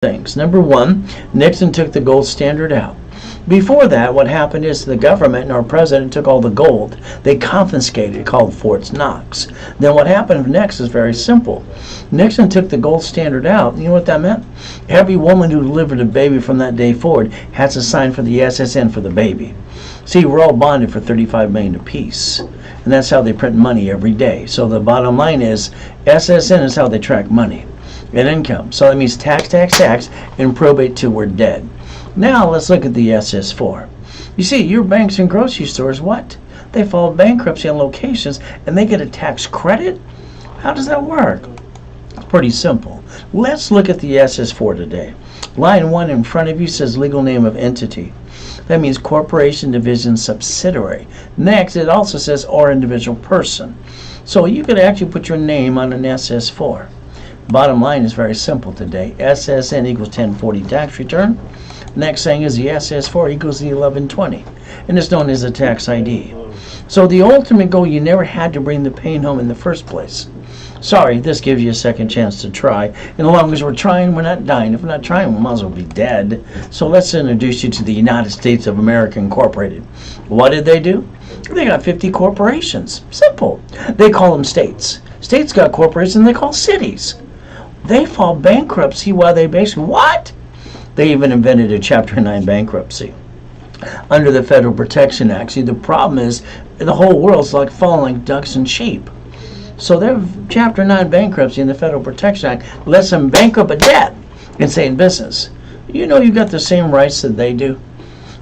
things. Number one, Nixon took the gold standard out. Before that, what happened is the government and our president took all the gold. They confiscated it, called Fort Knox. Then what happened next is very simple. Nixon took the gold standard out. You know what that meant? Every woman who delivered a baby from that day forward has to sign for the SSN for the baby. See, we're all bonded for $35 million apiece. And that's how they print money every day. So the bottom line is, SSN is how they track money and income. So that means tax, tax, tax, and probate till we're dead. Now let's look at the SS4. You see, your banks and grocery stores, what? They file bankruptcy on locations and they get a tax credit? How does that work? It's pretty simple. Let's look at the SS4 today. Line 1 in front of you says legal name of entity. That means corporation, division, subsidiary. Next, it also says or individual person. So you could actually put your name on an SS4. Bottom line is very simple today. SSN equals 1040 tax return. Next thing is the SS4 equals the 1120, and it's known as a tax ID. So the ultimate goal, you never had to bring the pain home in the first place. Sorry, this gives you a second chance to try. And as long as we're trying, we're not dying. If we're not trying, we might as well be dead. So let's introduce you to the United States of America Incorporated. What did they do? They got 50 corporations. Simple. They call them states. States got corporations they call cities. They file bankruptcy while they basically, what? They even invented a Chapter 9 bankruptcy under the Federal Protection Act. See, the problem is the whole world's like falling like ducks and sheep. So their Chapter 9 bankruptcy in the Federal Protection Act lets them bankrupt a debt and stay in business. You know you got the same rights that they do,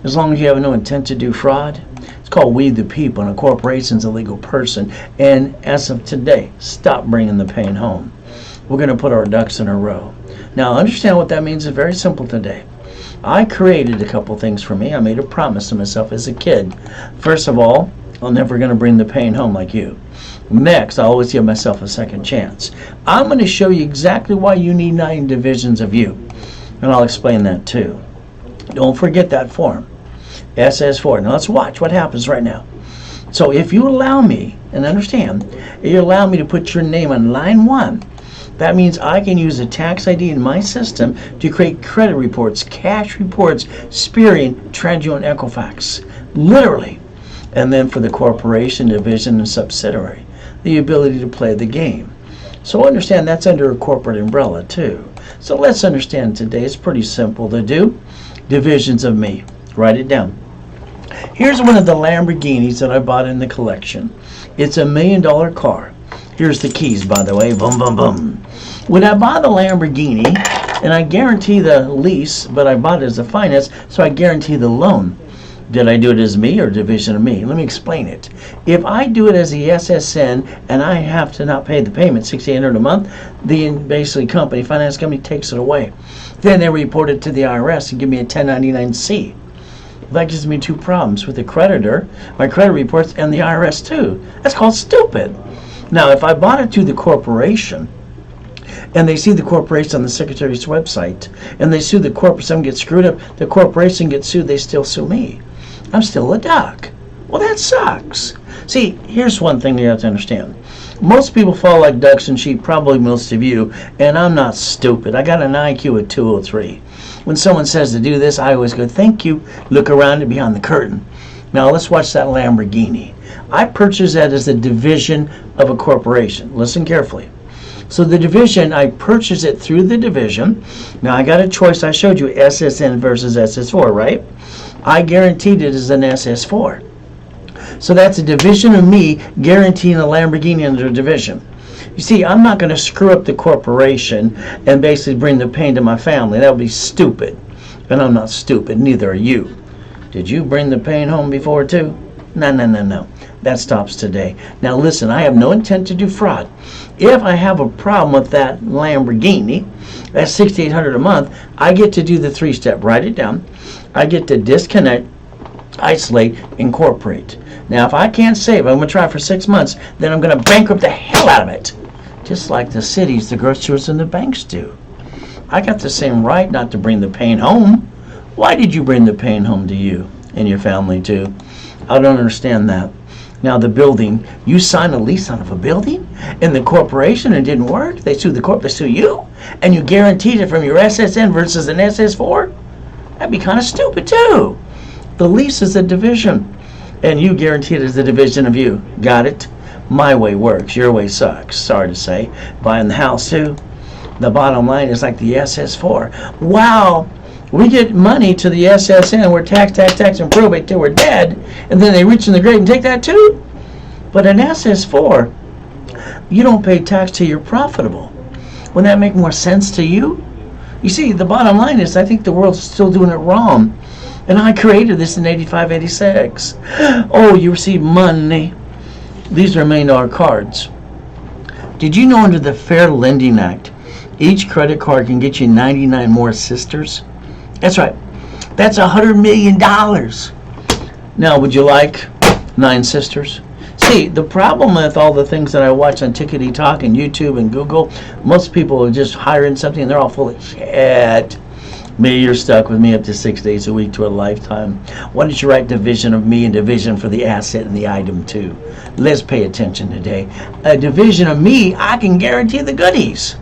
as long as you have no intent to do fraud. It's called we the people, and a corporation's a legal person. And as of today, stop bringing the pain home. We're going to put our ducks in a row. Now, understand what that means is very simple today. I created a couple things for me. I made a promise to myself as a kid. First of all, I'm never going to bring the pain home like you. Next, I always give myself a second chance. I'm going to show you exactly why you need 9 divisions of you. And I'll explain that too. Don't forget that form. SS4. Now let's watch what happens right now. So if you allow me, and understand, you allow me to put your name on line 1, that means I can use a tax ID in my system to create credit reports, cash reports, Experian, Trangio, and Equifax. Literally. And then for the corporation, division, and subsidiary, the ability to play the game. So understand that's under a corporate umbrella too. So let's understand today. It's pretty simple to do. Divisions of me. Write it down. Here's one of the Lamborghinis that I bought in the collection. It's $1 million car. Here's the keys, by the way. Boom, boom, boom. When I buy the Lamborghini, and I guarantee the lease, but I bought it as a finance, so I guarantee the loan. Did I do it as me or division of me? Let me explain it. If I do it as the SSN and I have to not pay the payment, $6,800 a month, the basically finance company takes it away. Then they report it to the IRS and give me a 1099-C. That gives me 2 problems with the creditor, my credit reports, and the IRS too. That's called stupid. Now, if I bought it to the corporation, and they see the corporation on the Secretary's website, and they sue the corporation, someone gets screwed up, the corporation gets sued, they still sue me. I'm still a duck. Well, that sucks. See, here's one thing you have to understand. Most people fall like ducks and sheep, probably most of you, and I'm not stupid. I got an IQ of 203. When someone says to do this, I always go, thank you, look around and behind the curtain. Now, let's watch that Lamborghini. I purchased that as a division of a corporation. Listen carefully. So the division, I purchased it through the division. Now I got a choice. I showed you SSN versus SS4, right? I guaranteed it as an SS4. So that's a division of me guaranteeing a Lamborghini under a division. You see, I'm not going to screw up the corporation and basically bring the pain to my family. That would be stupid. And I'm not stupid, neither are you. Did you bring the pain home before too? No. That stops today. Now listen, I have no intent to do fraud. If I have a problem with that Lamborghini, that's $6,800 a month, I get to do the 3-step. Write it down. I get to disconnect, isolate, incorporate. Now if I can't save, I'm going to try for 6 months, then I'm going to bankrupt the hell out of it. Just like the cities, the grocery stores, and the banks do. I got the same right not to bring the pain home. Why did you bring the pain home to you and your family too? I don't understand that. Now the building, you sign a lease on a building? in the corporation and it didn't work, they sue the corp, they sue you, and you guaranteed it from your SSN versus an SS4, that'd be kind of stupid too. The lease is a division, and you guaranteed it as a division of you. Got it? My way works, your way sucks. Sorry to say. Buying the house too. The bottom line is like the SS4. Wow, we get money to the SSN, we're tax, and probate till we're dead, and then they reach in the grave and take that too? But an SS4, you don't pay tax till you're profitable. Wouldn't that make more sense to you? You see, the bottom line is I think the world's still doing it wrong. And I created this in 85, 86. Oh, you receive money. These are Maynard cards. Did you know under the Fair Lending Act, each credit card can get you 99 more sisters? That's right. That's $100 million. Now, would you like 9 sisters? See, the problem with all the things that I watch on Tickety Talk and YouTube and Google, most people are just hiring something and they're all full of shit. Maybe you're stuck with me up to 6 days a week to a lifetime. Why don't you write division of me and division for the asset and the item too? Let's pay attention today. A division of me, I can guarantee the goodies.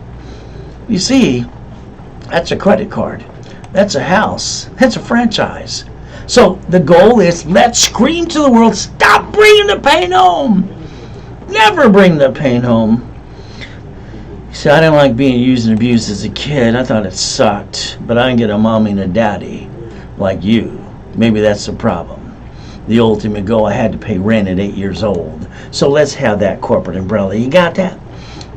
You see, that's a credit card. That's a house. That's a franchise. So the goal is, let's scream to the world, stop bringing the pain home. Never bring the pain home. See, I didn't like being used and abused as a kid. I thought it sucked. But I didn't get a mommy and a daddy like you. Maybe that's the problem. The ultimate goal, I had to pay rent at 8 years old. So let's have that corporate umbrella. You got that?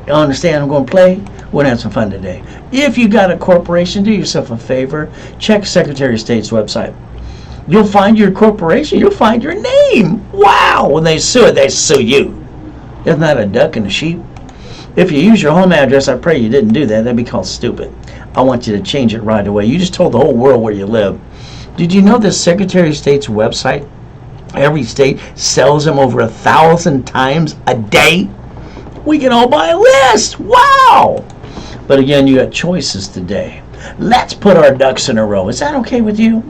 You understand I'm going to play? We're going to have some fun today. If you got a corporation, do yourself a favor. Check Secretary of State's website. You'll find your corporation. You'll find your name. Wow! When they sue it, they sue you. Isn't that a duck and a sheep? If you use your home address, I pray you didn't do that. That'd be called stupid. I want you to change it right away. You just told the whole world where you live. Did you know the Secretary of State's website, every state sells them over 1,000 times a day? We can all buy a list. Wow! But again, you got choices today. Let's put our ducks in a row. Is that okay with you?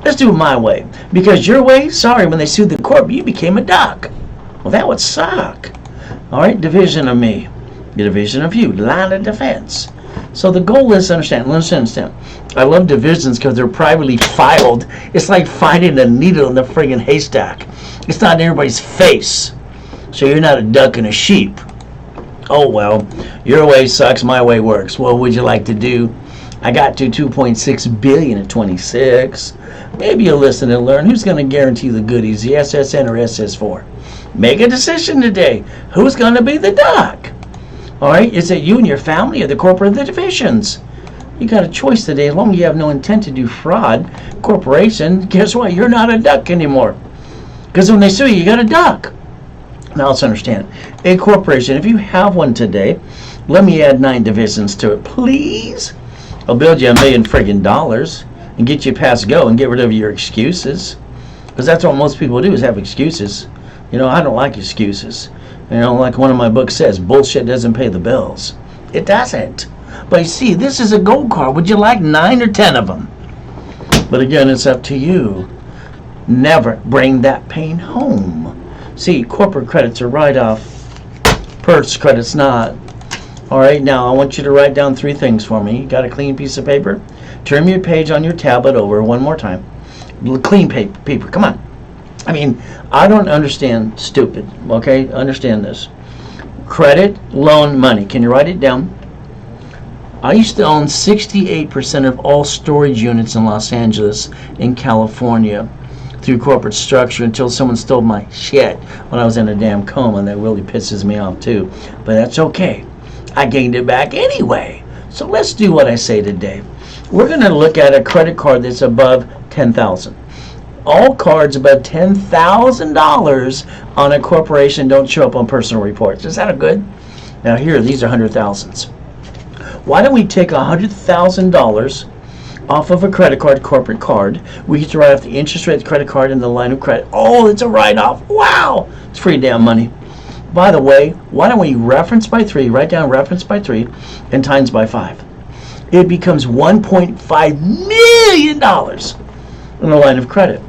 Let's do it my way. Because your way, sorry, when they sued the corp, you became a duck. Well, that would suck. All right, division of me. The division of you, line of defense. So the goal is to understand. Let's understand. I love divisions because they're privately filed. It's like finding a needle in the friggin' haystack. It's not in everybody's face. So you're not a duck and a sheep. Oh well, your way sucks, my way works. What would you like to do? I got to 2.6 billion at 26. Maybe you'll listen and learn. Who's going to guarantee the goodies, the SSN or SS4? Make a decision today. Who's going to be the duck? All right, is it you and your family or the corporate of the divisions? You got a choice today. As long as you have no intent to do fraud, corporation, guess what? You're not a duck anymore. Because when they sue you, you got a duck. Now let's understand. A corporation, if you have one today, let me add 9 divisions to it, please. I'll build you $1 million friggin' and get you past go and get rid of your excuses. Because that's what most people do, is have excuses. You know, I don't like excuses. You know, like one of my books says, bullshit doesn't pay the bills. It doesn't. But you see, this is a gold card. Would you like 9 or 10 of them? But again, it's up to you. Never bring that pain home. See, corporate credits are write-off. Purse credits not. All right, now I want you to write down 3 things for me. You got a clean piece of paper? Turn your page on your tablet over one more time. Clean paper, come on. I mean, I don't understand stupid, okay? Understand this. Credit, loan, money. Can you write it down? I used to own 68% of all storage units in Los Angeles in California through corporate structure until someone stole my shit when I was in a damn coma, and that really pisses me off too. But that's okay. I gained it back anyway. So let's do what I say today. We're going to look at a credit card that's above $10,000. All cards above $10,000 on a corporation don't show up on personal reports. Is that good? Now here, these are 100,000s. Why don't we take $100,000 off of a credit card, corporate card? We get to write off the interest rate, the credit card, and the line of credit. Oh, it's a write-off. Wow! It's free damn money. By the way, why don't we reference by 3, write down reference by 3, and times by 5. It becomes $1.5 million in a line of credit.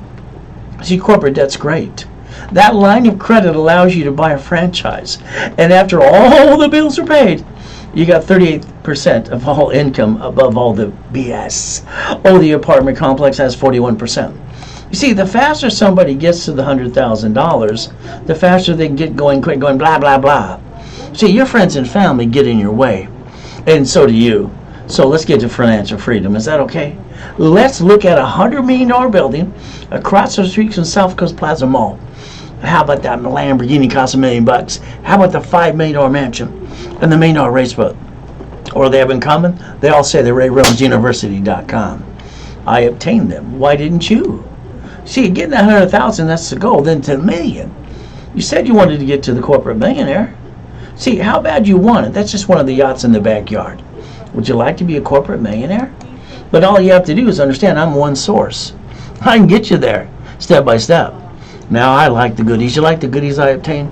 See, corporate debt's great. That line of credit allows you to buy a franchise. And after all the bills are paid, you got 38% of all income above all the BS. Oh, the apartment complex has 41%. You see, the faster somebody gets to the $100,000, the faster they can get going quick, going blah, blah, blah. See, your friends and family get in your way, and so do you. So let's get to financial freedom. Is that okay? Let's look at a $100 million building across the street from South Coast Plaza Mall. How about that Lamborghini costs $1 million? How about the $5 million mansion and the $1 million raceboat? Or they have in common? They all say they're Ray Reynolds University.com. I obtained them. Why didn't you? See, getting that 100,000, that's the goal. Then to $1 million. You said you wanted to get to the corporate millionaire. See, how bad you want it? That's just one of the yachts in the backyard. Would you like to be a corporate millionaire? But all you have to do is understand I'm one source. I can get you there, step by step. Now, I like the goodies. You like the goodies I obtain?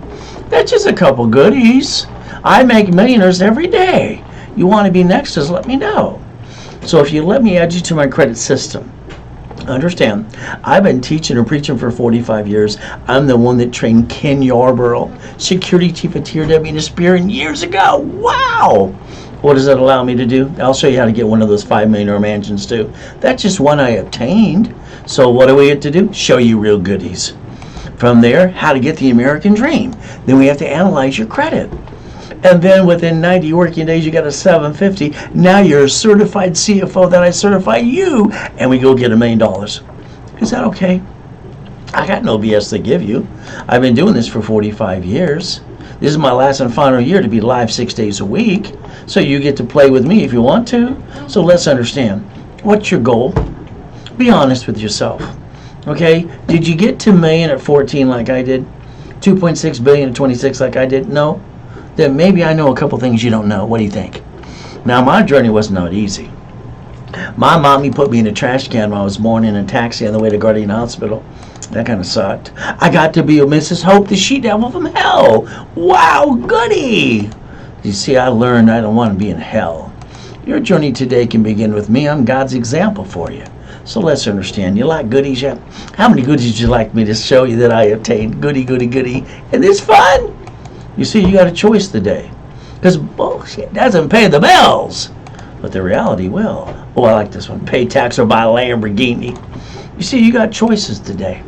That's just a couple goodies. I make millionaires every day. You want to be next, just let me know. So if you let me add you to my credit system, understand, I've been teaching and preaching for 45 years. I'm the one that trained Ken Yarborough, security chief of TRW in Spear years ago. Wow! What does that allow me to do? I'll show you how to get one of those $5 million mansions too. That's just one I obtained. So what do we get to do? Show you real goodies. From there, how to get the American dream. Then we have to analyze your credit. And then within 90 working days, you got a 750. Now you're a certified CFO that I certify you, and we go get $1 million. Is that okay? I got no BS to give you. I've been doing this for 45 years. This is my last and final year to be live 6 days a week. So you get to play with me if you want to. So let's understand. What's your goal? Be honest with yourself. Okay? Did you get to $1 million at 14 like I did? 2.6 billion at 26 like I did? No? Then maybe I know a couple things you don't know. What do you think? Now, my journey wasn't that easy. My mommy put me in a trash can when I was born in a taxi on the way to Guardian Hospital. That kind of sucked. I got to be a Mrs. Hope, the she-devil from hell. Wow, goody! You see, I learned I don't want to be in hell. Your journey today can begin with me. I'm God's example for you. So let's understand. You like goodies yet? How many goodies would you like me to show you that I obtained? Goody, goody, goody. And it's fun. You see, you got a choice today. Because bullshit doesn't pay the bills. But the reality will. Oh, I like this one. Pay tax or buy a Lamborghini. You see, you got choices today.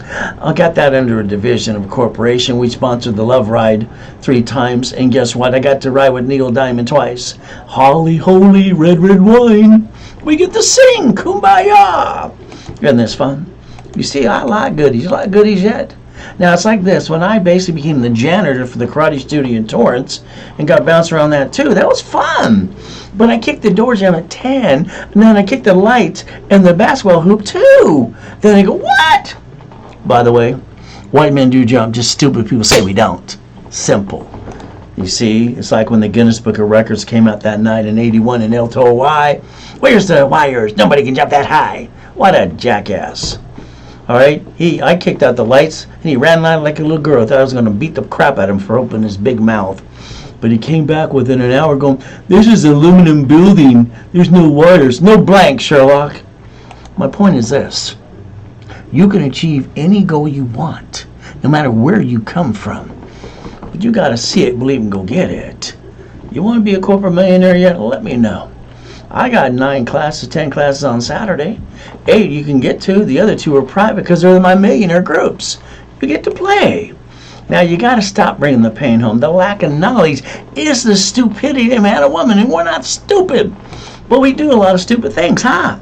I got that under a division of a corporation. We sponsored the Love Ride 3 times. And guess what? I got to ride with Neil Diamond twice. Holly, holy, red, red wine. We get to sing Kumbaya. Isn't this fun? You see, I like goodies. You like goodies yet? Now, it's like this. When I basically became the janitor for the karate studio in Torrance and got bounced around that too, that was fun. But I kicked the door jam at 10, and then I kicked the lights and the basketball hoop too. Then I go, what? By the way, white men do jump, just stupid people say we don't. Simple. You see, it's like when the Guinness Book of Records came out that night in 81 in El Toro Y. Where's the wires? Nobody can jump that high. What a jackass. All right, I kicked out the lights, and he ran out like a little girl. I thought I was going to beat the crap out of him for opening his big mouth. But he came back within an hour going, this is an aluminum building. There's no wires. No blank, Sherlock. My point is this. You can achieve any goal you want, no matter where you come from. But you got to see it, believe, and go get it. You want to be a corporate millionaire yet? Let me know. I got 9 classes, 10 classes on Saturday. 8 you can get to. The other 2 are private because they're my millionaire groups. You get to play. Now, you got to stop bringing the pain home. The lack of knowledge is the stupidity of man and woman, and we're not stupid. But we do a lot of stupid things, huh?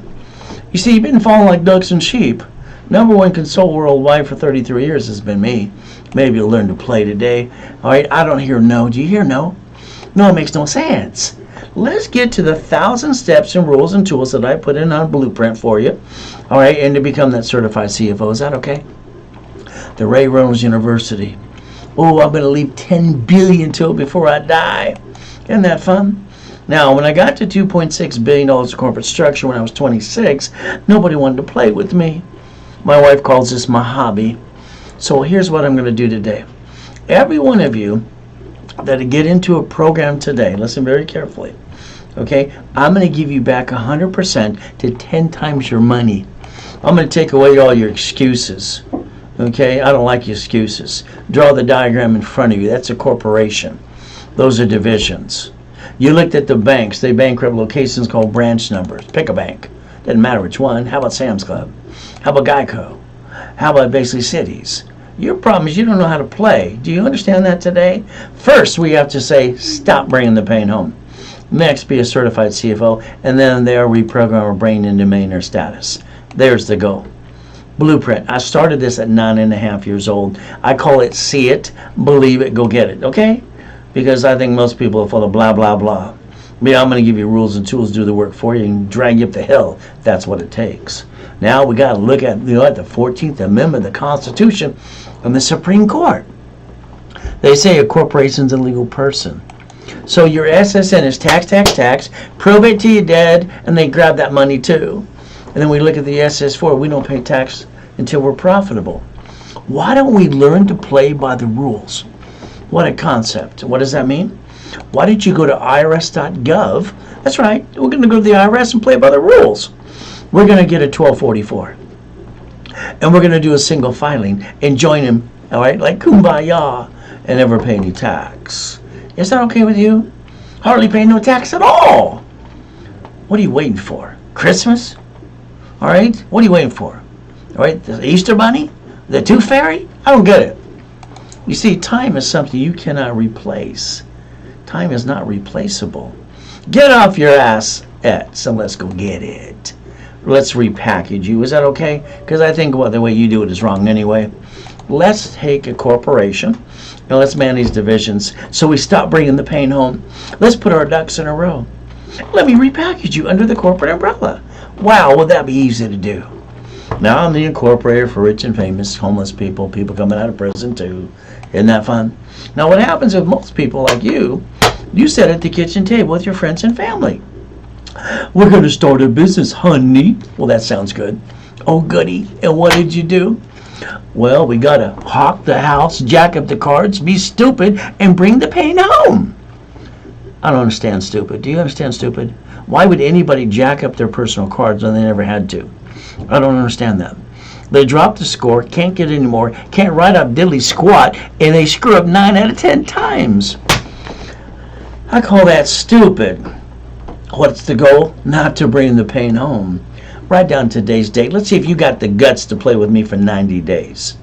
You see, you've been falling like ducks and sheep. #1 console worldwide for 33 years has been me. Maybe you'll learn to play today. All right, I don't hear no. Do you hear no? No, it makes no sense. Let's get to the 1,000 steps and rules and tools that I put in on Blueprint for you. All right, and to become that certified CFO. Is that okay? The Ray Reynolds University. Oh, I'm going to leave $10 billion to it before I die. Isn't that fun? Now, when I got to $2.6 billion of corporate structure when I was 26, nobody wanted to play with me. My wife calls this my hobby. So here's what I'm going to do today. Every one of you that get into a program today, listen very carefully, okay? I'm going to give you back 100% to 10 times your money. I'm going to take away all your excuses, Okay, I don't like excuses. Draw the diagram in front of you. That's a corporation. Those are divisions. You looked at the banks. They bankrupt locations called branch numbers. Pick a bank. Doesn't matter which one. How about Sam's Club? How about Geico? How about basically cities? Your problem is you don't know how to play. Do you understand that today? First, we have to say, stop bringing the pain home. Next, be a certified CFO, and then there reprogram our brain into millionaire status. There's the goal. Blueprint. I started this at 9.5 years old. I call it see it, believe it, go get it. Okay? Because I think most people are full of blah, blah, blah. But I'm going to give you rules and tools to do the work for you and drag you up the hill. That's what it takes. Now we got to look at the 14th Amendment of the Constitution and the Supreme Court. They say a corporation's a legal person. So your SSN is tax, tax, tax, probate till you're dead, and they grab that money too. And then we look at the SS4, we don't pay tax until we're profitable. Why don't we learn to play by the rules? What a concept. What does that mean? Why don't you go to irs.gov? That's right, we're going to go to the IRS and play by the rules. We're going to get a 1244. And we're going to do a single filing and join him, all right, like kumbaya, and never pay any tax. Is that okay with you? Hardly pay no tax at all. What are you waiting for? Christmas? All right, what are you waiting for? All right, the Easter Bunny? The Tooth Fairy? I don't get it. You see, time is something you cannot replace. Time is not replaceable. Get off your ass, so let's go get it. Let's repackage you. Is that okay? Because I think the way you do it is wrong anyway. Let's take a corporation and let's manage divisions so we stop bringing the pain home. Let's put our ducks in a row. Let me repackage you under the corporate umbrella. Wow, would that be easy to do? Now I'm the incorporator for rich and famous, homeless people, people coming out of prison too. Isn't that fun? Now what happens with most people like you sit at the kitchen table with your friends and family. We're going to start a business, honey. Well, that sounds good. Oh, goody. And what did you do? Well, we got to hawk the house, jack up the cards, be stupid, and bring the pain home. I don't understand stupid. Do you understand stupid? Why would anybody jack up their personal cards when they never had to? I don't understand that. They drop the score, can't get any more, can't write up diddly squat, and they screw up 9 out of 10 times. I call that stupid. What's the goal? Not to bring the pain home. Write down today's date. Let's see if you got the guts to play with me for 90 days.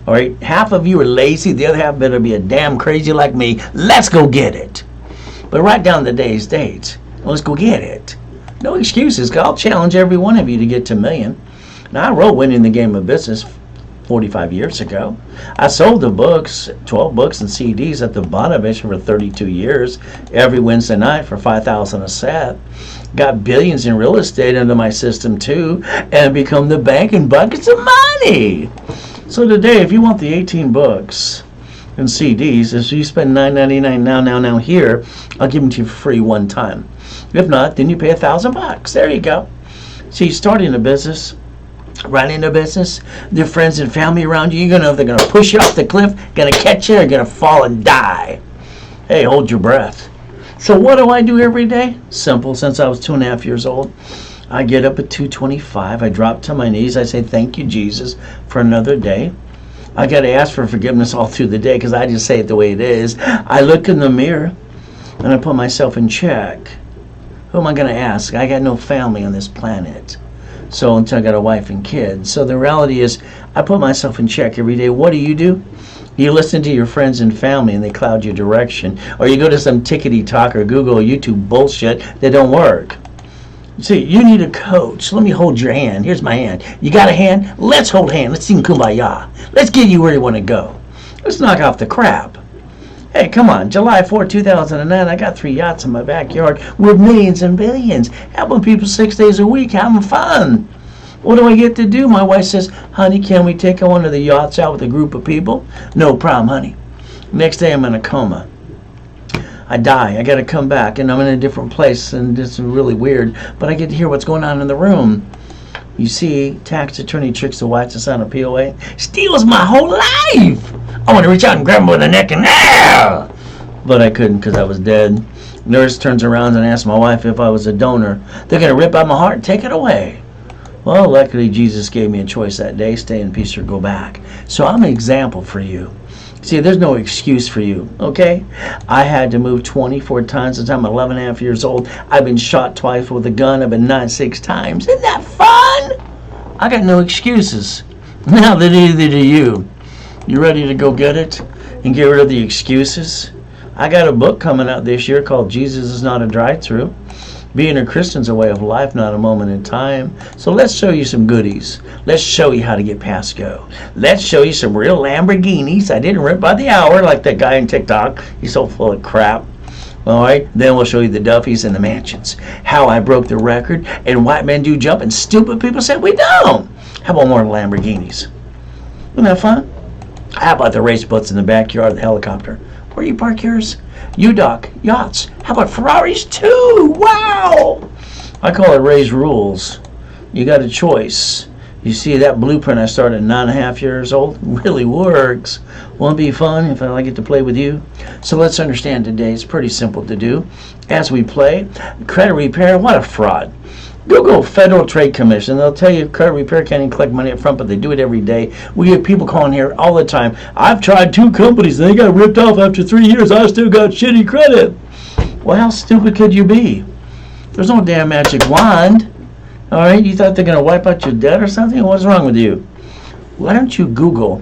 All right, half of you are lazy, the other half better be a damn crazy like me. Let's go get it. But write down the day's date. Let's go get it. No excuses, 'cause I'll challenge every one of you to get to $1 million. Now, I wrote Winning the Game of Business 45 years ago. I sold the books, 12 books and CDs at the Bonavich for 32 years, every Wednesday night for $5,000 a set. Got billions in real estate under my system too, and become the bank in buckets of money. So today, if you want the 18 books and CDs, if you spend $9.99 now here, I'll give them to you for free one time. If not, then you pay $1,000. There you go. See, starting a business, running a business, their friends and family around you, you're gonna know if they're gonna push you off the cliff, gonna catch you, or gonna fall and die. Hey, hold your breath. So what do I do every day? Simple. Since I was 2.5 years old, I get up at 2:25. I drop to my knees. I say, "Thank you, Jesus, for another day." I got to ask for forgiveness all through the day because I just say it the way it is. I look in the mirror and I put myself in check. Who am I going to ask? I got no family on this planet. So until I got a wife and kids. So the reality is I put myself in check every day. What do? You listen to your friends and family and they cloud your direction. Or you go to some tickety-talk or Google or YouTube bullshit that don't work. See, you need a coach. Let me hold your hand. Here's my hand. You got a hand? Let's hold hand. Let's sing Kumbaya. Let's get you where you want to go. Let's knock off the crap. Hey, come on. July 4, 2009, I got 3 yachts in my backyard with millions and billions. Helping people 6 days a week, having fun. What do I get to do? My wife says, "Honey, can we take one of the yachts out with a group of people?" No problem, honey. Next day, I'm in a coma. I die. I got to come back, and I'm in a different place, and it's really weird. But I get to hear what's going on in the room. You see, tax attorney tricks the wife to sign a POA. Steals my whole life. I want to reach out and grab him by the neck and but I couldn't because I was dead. Nurse turns around and asks my wife if I was a donor. They're going to rip out my heart and take it away. Well, luckily Jesus gave me a choice that day, stay in peace or go back. So I'm an example for you. See, there's no excuse for you, okay? I had to move 24 times since I'm 11 and a half years old. I've been shot twice with a gun. I've been knifed 6 times. Isn't that fun? I got no excuses. Now that either do you. You ready to go get it and get rid of the excuses? I got a book coming out this year called Jesus is Not a Drive-Thru. Being a Christian's a way of life, not a moment in time. So let's show you some goodies. Let's show you how to get past go. Let's show you some real Lamborghinis. I didn't rent by the hour like that guy in TikTok. He's so full of crap. All right, then we'll show you the Duffys and the mansions. How I broke the record and white men do jump and stupid people said we don't. How about more Lamborghinis? Isn't that fun? How about the race boats in the backyard of the helicopter? Where you park yours? U-Dock, yachts. How about Ferraris too? Wow! I call it Ray's Rules. You got a choice. You see, that blueprint I started at 9.5 years old really works. Won't it be fun if I get to play with you? So let's understand today. It's pretty simple to do. As we play, credit repair, what a fraud. Google Federal Trade Commission. They'll tell you credit repair can't even collect money up front, but they do it every day. We get people calling here all the time. I've tried 2 companies and they got ripped off after 3 years. I still got shitty credit. Well, how stupid could you be? There's no damn magic wand. All right, you thought they're going to wipe out your debt or something? What's wrong with you? Why don't you Google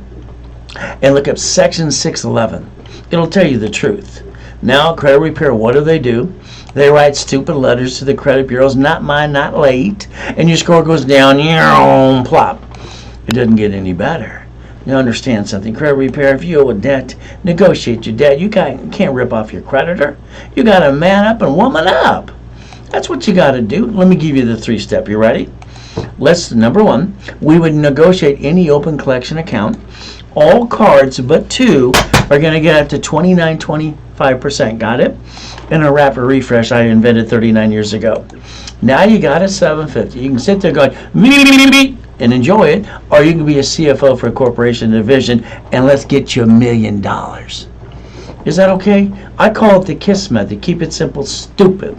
and look up Section 611? It'll tell you the truth. Now, credit repair, what do? They write stupid letters to the credit bureaus, not mine, not late, and your score goes down, plop. It doesn't get any better. You understand something. Credit repair, if you owe a debt, negotiate your debt. You can't rip off your creditor. You got to man up and woman up. That's what you got to do. Let me give you the 3-step. You ready? Number 1, we would negotiate any open collection account. All cards but 2 are going to get up to 25%. Got it? And a rapid refresh I invented 39 years ago. Now you got a 750. You can sit there going and enjoy it, or you can be a CFO for a corporation division and let's get you $1 million. Is that okay? I call it the KISS method. Keep it simple, stupid.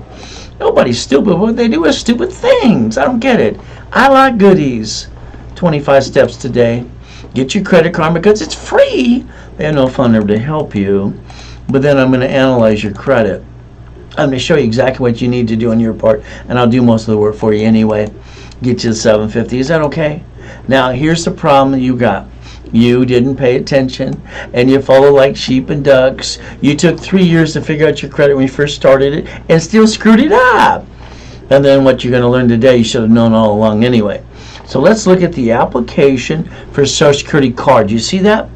Nobody's stupid. What they do is stupid things. I don't get it. I like goodies. 25 steps today. Get your Credit Karma because it's free. They have no fun there to help you. But then I'm going to analyze your credit. I'm going to show you exactly what you need to do on your part, and I'll do most of the work for you anyway. Get you the 750. Is that okay? Now, here's the problem you got. You didn't pay attention, and you follow like sheep and ducks. You took 3 years to figure out your credit when you first started it, and still screwed it up. And then what you're going to learn today, you should have known all along anyway. So let's look at the application for Social Security card. You see that?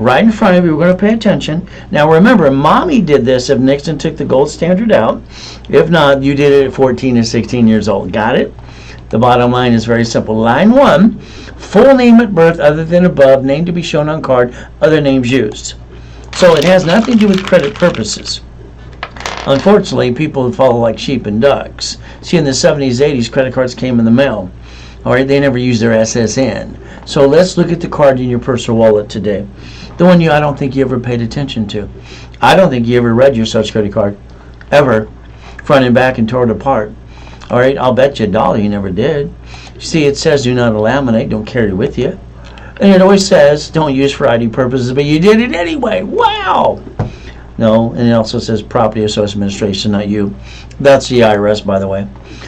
Right in front of you, we're going to pay attention. Now remember, Mommy did this if Nixon took the gold standard out. If not, you did it at 14 and 16 years old. Got it? The bottom line is very simple. Line 1, full name at birth other than above, name to be shown on card, other names used. So it has nothing to do with credit purposes. Unfortunately, people follow like sheep and ducks. See, in the 70s, 80s, credit cards came in the mail. All right, they never used their SSN. So let's look at the card in your purse or wallet today. The one I don't think you ever paid attention to. I don't think you ever read your Social Security card. Ever. Front and back and tore it apart. All right, I'll bet you $1 you never did. See, it says do not laminate, don't carry with you. And it always says don't use for ID purposes, but you did it anyway. Wow! No, and it also says Property Association Administration, not you. That's the IRS, by the way.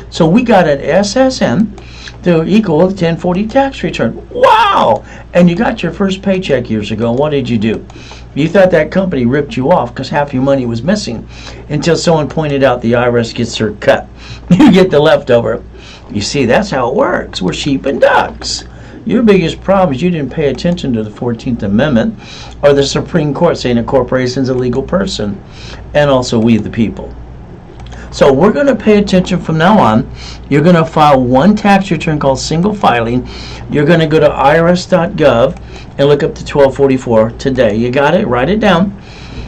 So we got an SSN to equal a 1040 tax return. Wow! And you got your first paycheck years ago. What did you do? You thought that company ripped you off because half your money was missing until someone pointed out the IRS gets their cut. You get the leftover. You see, that's how it works. We're sheep and ducks. Your biggest problem is you didn't pay attention to the 14th Amendment or the Supreme Court saying a corporation is a legal person, and also we the people. So we're going to pay attention from now on. You're going to file one tax return called single filing. You're going to go to irs.gov and look up to 1244 today. You got it? Write it down,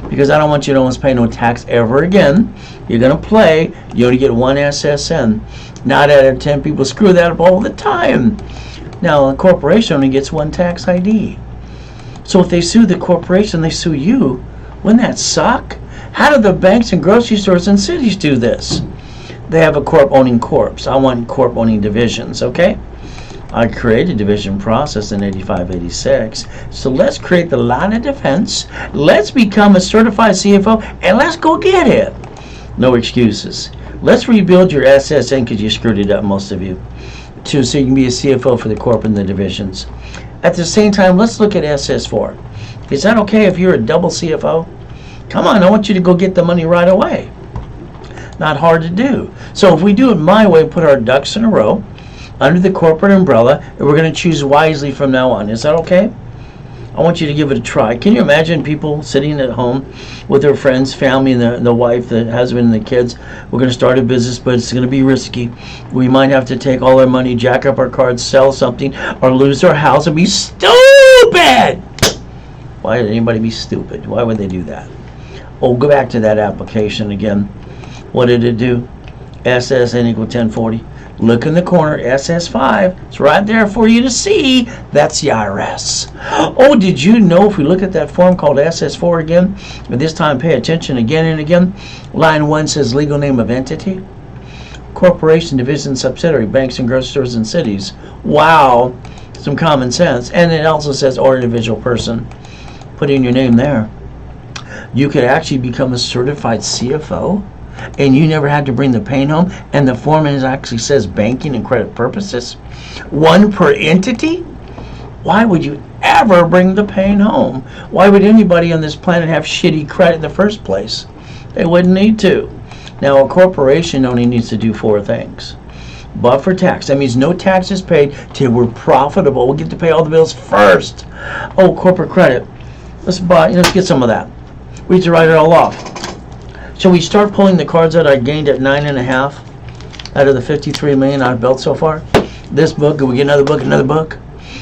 because I don't want you to almost pay no tax ever again. You're going to play. You only get one SSN. 9 out of 10 people screw that up all the time. Now, a corporation only gets one tax ID. So if they sue the corporation, they sue you. Wouldn't that suck? How do the banks and grocery stores and cities do this? They have a corp owning corps. I want corp owning divisions, okay? I created division process in 85, 86. So let's create the line of defense. Let's become a certified CFO, and let's go get it. No excuses. Let's rebuild your SSN because you screwed it up, most of you, so you can be a CFO for the corp and the divisions. At the same time, let's look at SS4. Is that okay if you're a double CFO? Come on, I want you to go get the money right away. Not hard to do. So if we do it my way, put our ducks in a row under the corporate umbrella, and we're going to choose wisely from now on. Is that okay? I want you to give it a try. Can you imagine people sitting at home with their friends, family, and the wife, the husband, and the kids? We're going to start a business, but it's going to be risky. We might have to take all our money, jack up our cards, sell something, or lose our house and be stupid. Why would anybody be stupid? Why would they do that? Oh, go back to that application again. What did it do? SSN equal 1040. Look in the corner, SS5. It's right there for you to see. That's the IRS. Oh, did you know if we look at that form called SS4 again, but this time pay attention again and again, line 1 says legal name of entity. Corporation, division, subsidiary, banks and grocery stores and cities. Wow, some common sense. And it also says or individual person. Put in your name there. You could actually become a certified CFO, and you never had to bring the pain home, and the form actually says banking and credit purposes. 1 per entity? Why would you ever bring the pain home? Why would anybody on this planet have shitty credit in the first place? They wouldn't need to. Now, a corporation only needs to do 4 things. Buffer tax. That means no taxes paid till we're profitable. We'll get to pay all the bills first. Oh, corporate credit. Let's get some of that. We need to write it all off. Shall we start pulling the cards that I gained at 9.5 out of the 53 million I've built so far? This book, can we get another book?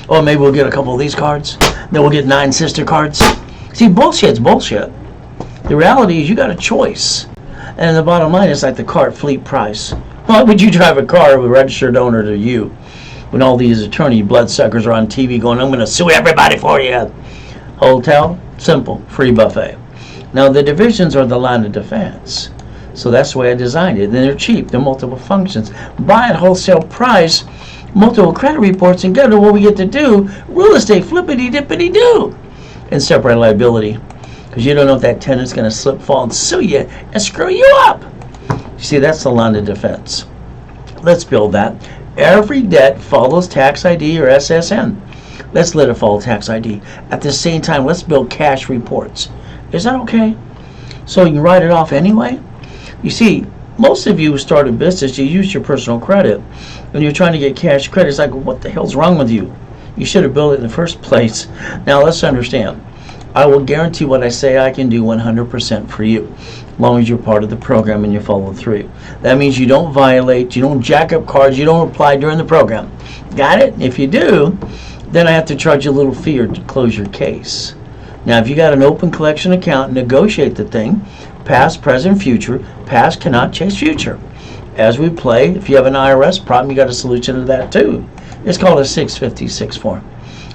Or maybe we'll get a couple of these cards. Then we'll get 9 sister cards. See, bullshit's bullshit. The reality is you got a choice. And the bottom line is like the car fleet price. Why would you drive a car with a registered owner to you when all these attorney bloodsuckers are on TV going, I'm going to sue everybody for you? Hotel, simple, free buffet. Now the divisions are the line of defense. So that's the way I designed it. And they're cheap, they're multiple functions. Buy at wholesale price, multiple credit reports, and get what we get to do, real estate flippity dippity do. And separate liability. Because you don't know if that tenant's going to slip, fall, and sue you and screw you up. You see, that's the line of defense. Let's build that. Every debt follows tax ID or SSN. Let's let it follow tax ID. At the same time, let's build cash reports. Is that okay? So you can write it off anyway? You see, most of you who start a business, you use your personal credit. When you're trying to get cash credit, it's like, what the hell's wrong with you? You should have built it in the first place. Now let's understand. I will guarantee what I say I can do 100% for you, as long as you're part of the program and you follow through. That means you don't violate, you don't jack up cards, you don't apply during the program. Got it? If you do, then I have to charge you a little fee to close your case. Now, if you got an open collection account, negotiate the thing. Past, present, future. Past cannot chase future. As we play, if you have an IRS problem, you got a solution to that too. It's called a 656 form.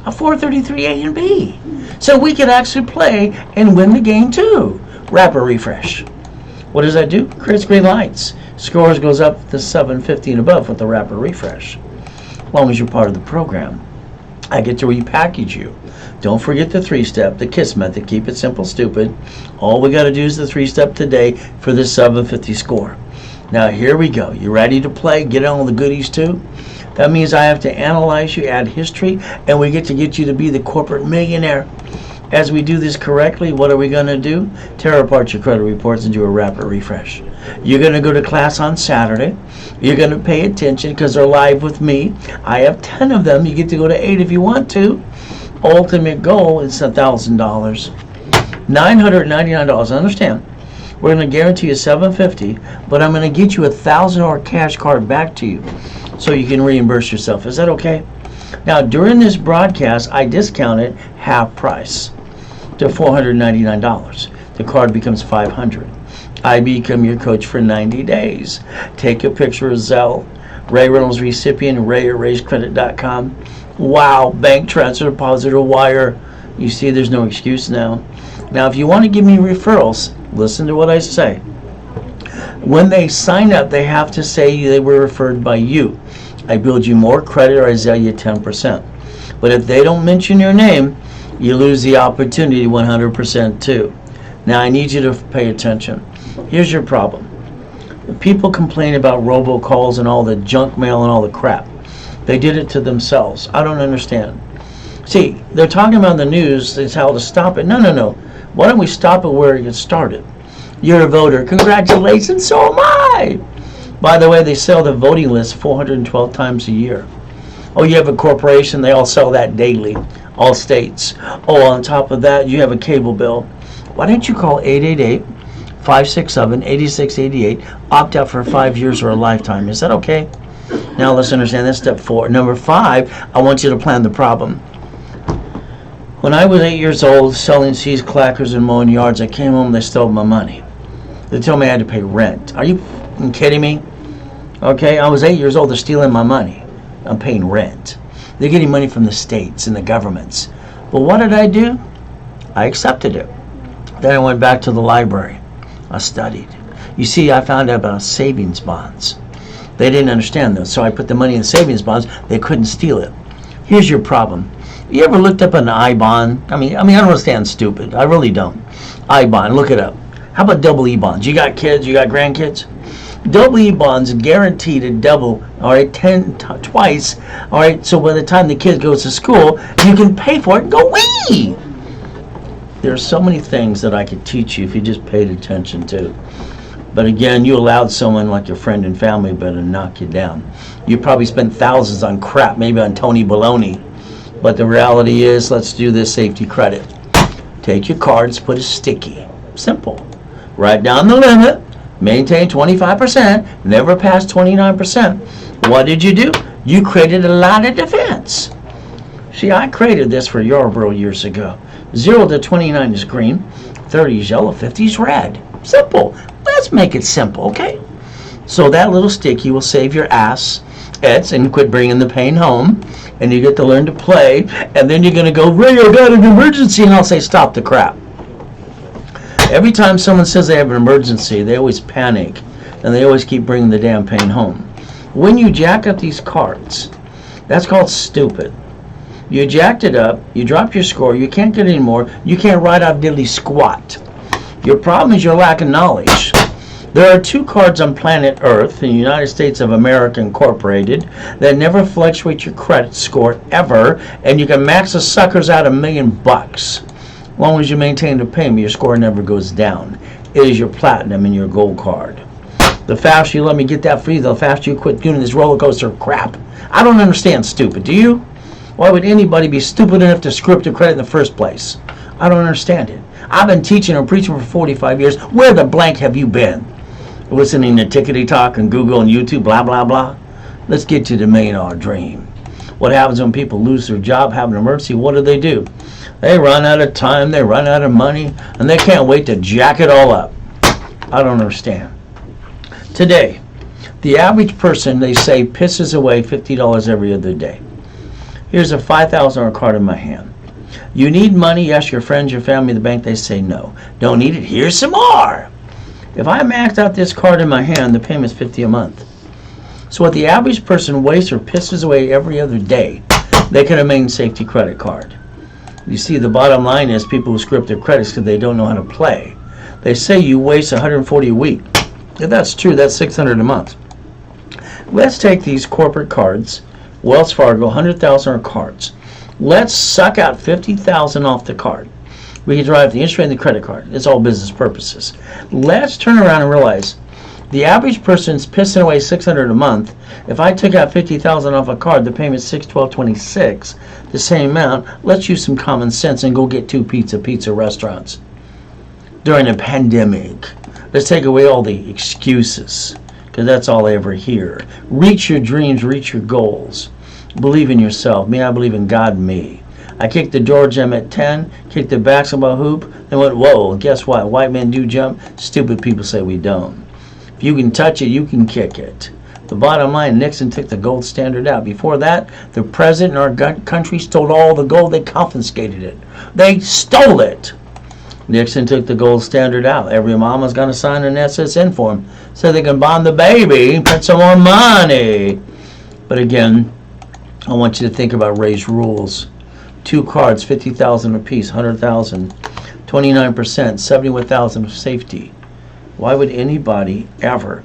A 433A and B. So we can actually play and win the game too. Wrapper refresh. What does that do? Creates green lights. Scores goes up to 750 and above with the wrapper refresh. As long as you're part of the program. I get to repackage you. Don't forget the 3-step, the KISS method. Keep it simple, stupid. All we got to do is the 3-step today for this 750 score. Now here we go. You ready to play? Get on the goodies too? That means I have to analyze you, add history, and we get to get you to be the corporate millionaire. As we do this correctly, what are we going to do? Tear apart your credit reports and do a wrapper refresh. You're going to go to class on Saturday. You're going to pay attention because they're live with me. I have 10 of them. You get to go to 8 if you want to. Ultimate goal is $1,000. $999. Understand, we're going to guarantee you $750, but I'm going to get you a $1,000 cash card back to you so you can reimburse yourself. Is that okay? Now, during this broadcast, I discount it half price to $499. The card becomes $500. I become your coach for 90 days. Take a picture of Zelle, Ray Reynolds recipient, ray@raisecredit.com. Wow, bank transfer, deposit, or wire. You see, there's no excuse now. Now, if you want to give me referrals, listen to what I say. When they sign up, they have to say they were referred by you. I build you more credit, or I sell you 10%. But if they don't mention your name, you lose the opportunity 100% too. Now I need you to pay attention. Here's your problem. People complain about robocalls and all the junk mail and all the crap. They did it to themselves. I don't understand. See, they're talking about in the news, it's how to stop it. No. Why don't we stop it where it gets started? You're a voter. Congratulations, so am I. By the way, they sell the voting list 412 times a year. Oh, you have a corporation, they all sell that daily, all states. Oh, on top of that, you have a cable bill. Why don't you call 888-567-8688, opt out for 5 years or a lifetime? Is that okay? Now let's understand that's step 4. Number 5, I want you to plan the problem. When I was 8 years old, selling cheese clackers and mowing yards, I came home, they stole my money. They told me I had to pay rent. Are you kidding me? Okay, I was 8 years old, they're stealing my money. I'm paying rent. They're getting money from the states and the governments. But what did I do? I accepted it. Then I went back to the library. I studied. You see, I found out about savings bonds. They didn't understand those, so I put the money in savings bonds. They couldn't steal it. Here's your problem. You ever looked up an I-bond? I mean, I don't understand stupid. I really don't. I-bond, look it up. How about double E-bonds? You got kids? You got grandkids? Double E-bonds guaranteed to double, all right, twice, all right, so by the time the kid goes to school, you can pay for it and go, wee! There are so many things that I could teach you if you just paid attention to. But again, you allowed someone like your friend and family better knock you down. You probably spent thousands on crap, maybe on Tony Baloney. But the reality is, let's do this safety credit. Take your cards, put a sticky. Simple. Write down the limit. Maintain 25%, never pass 29%. What did you do? You created a line of defense. See, I created this for Yarborough years ago. 0 to 29 is green, 30 is yellow, 50 is red. Simple. Let's make it simple, okay? So that little sticky will save your ass and quit bringing the pain home, and you get to learn to play, and then you're going to go, Ray, I got an emergency, and I'll say, stop the crap. Every time someone says they have an emergency, they always panic, and they always keep bringing the damn pain home. When you jack up these cards, that's called stupid. You jacked it up, you dropped your score, you can't get any more, you can't write out diddly squat. Your problem is your lack of knowledge. There are 2 cards on planet Earth, in the United States of America Incorporated, that never fluctuate your credit score ever, and you can max the suckers out $1 million. As long as you maintain the payment, your score never goes down. It is your platinum and your gold card. The faster you let me get that free, the faster you quit doing this roller coaster crap. I don't understand stupid, do you? Why would anybody be stupid enough to screw up the credit in the first place? I don't understand it. I've been teaching and preaching for 45 years. Where the blank have you been? Listening to Tickety Talk and Google and YouTube, blah, blah, blah. Let's get to the $1 million dream. What happens when people lose their job, have an emergency? What do? They run out of time, they run out of money, and they can't wait to jack it all up. I don't understand. Today, the average person, they say, pisses away $50 every other day. Here's a $5,000 card in my hand. You need money, you ask your friends, your family, the bank, they say no. Don't need it, here's some more. If I maxed out this card in my hand, the payment's $50 a month. So what the average person wastes or pisses away every other day, they can remain safety credit card. You see, the bottom line is people who screw up their credits because they don't know how to play. They say you waste $140 a week. If that's true, that's $600 a month. Let's take these corporate cards, Wells Fargo, 100,000 cards. Let's suck out 50,000 off the card. We can drive the interest rate and the credit card. It's all business purposes. Let's turn around and realize the average person's pissing away $600 a month. If I took out 50,000 off a card, the payment's $612.26, the same amount. Let's use some common sense and go get 2 pizza restaurants. During a pandemic, let's take away all the excuses, because that's all I ever hear. Reach your dreams, reach your goals. Believe in yourself. Me, I believe in God, me. I kicked the door jam at 10, kicked the basketball hoop, and went, whoa, guess what? White men do jump. Stupid people say we don't. If you can touch it, you can kick it. The bottom line, Nixon took the gold standard out. Before that, the president in our country stole all the gold. They confiscated it. They stole it. Nixon took the gold standard out. Every mama's going to sign an SSN form so they can bond the baby and print some more money. But again, I want you to think about Ray's rules. 2 cards, 50,000 apiece, 100,000, 29%, 71,000 of safety. Why would anybody ever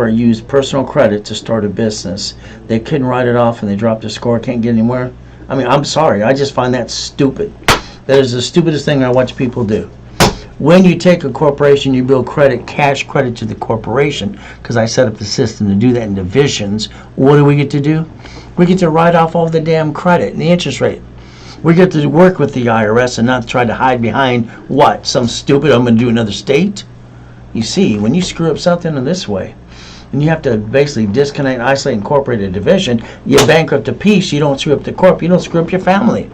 use personal credit to start a business? They couldn't write it off and they dropped the score, can't get anywhere. I mean, I'm sorry, I just find that stupid. That is the stupidest thing I watch people do. When you take a corporation, you build credit, cash credit to the corporation, because I set up the system to do that in divisions. What do we get to do? We get to write off all the damn credit and the interest rate. We get to work with the IRS and not try to hide behind what? Some stupid, I'm going to do another state? You see, when you screw up something in this way, and you have to basically disconnect, isolate, incorporate a division, you bankrupt a piece, you don't screw up the corp, you don't screw up your family.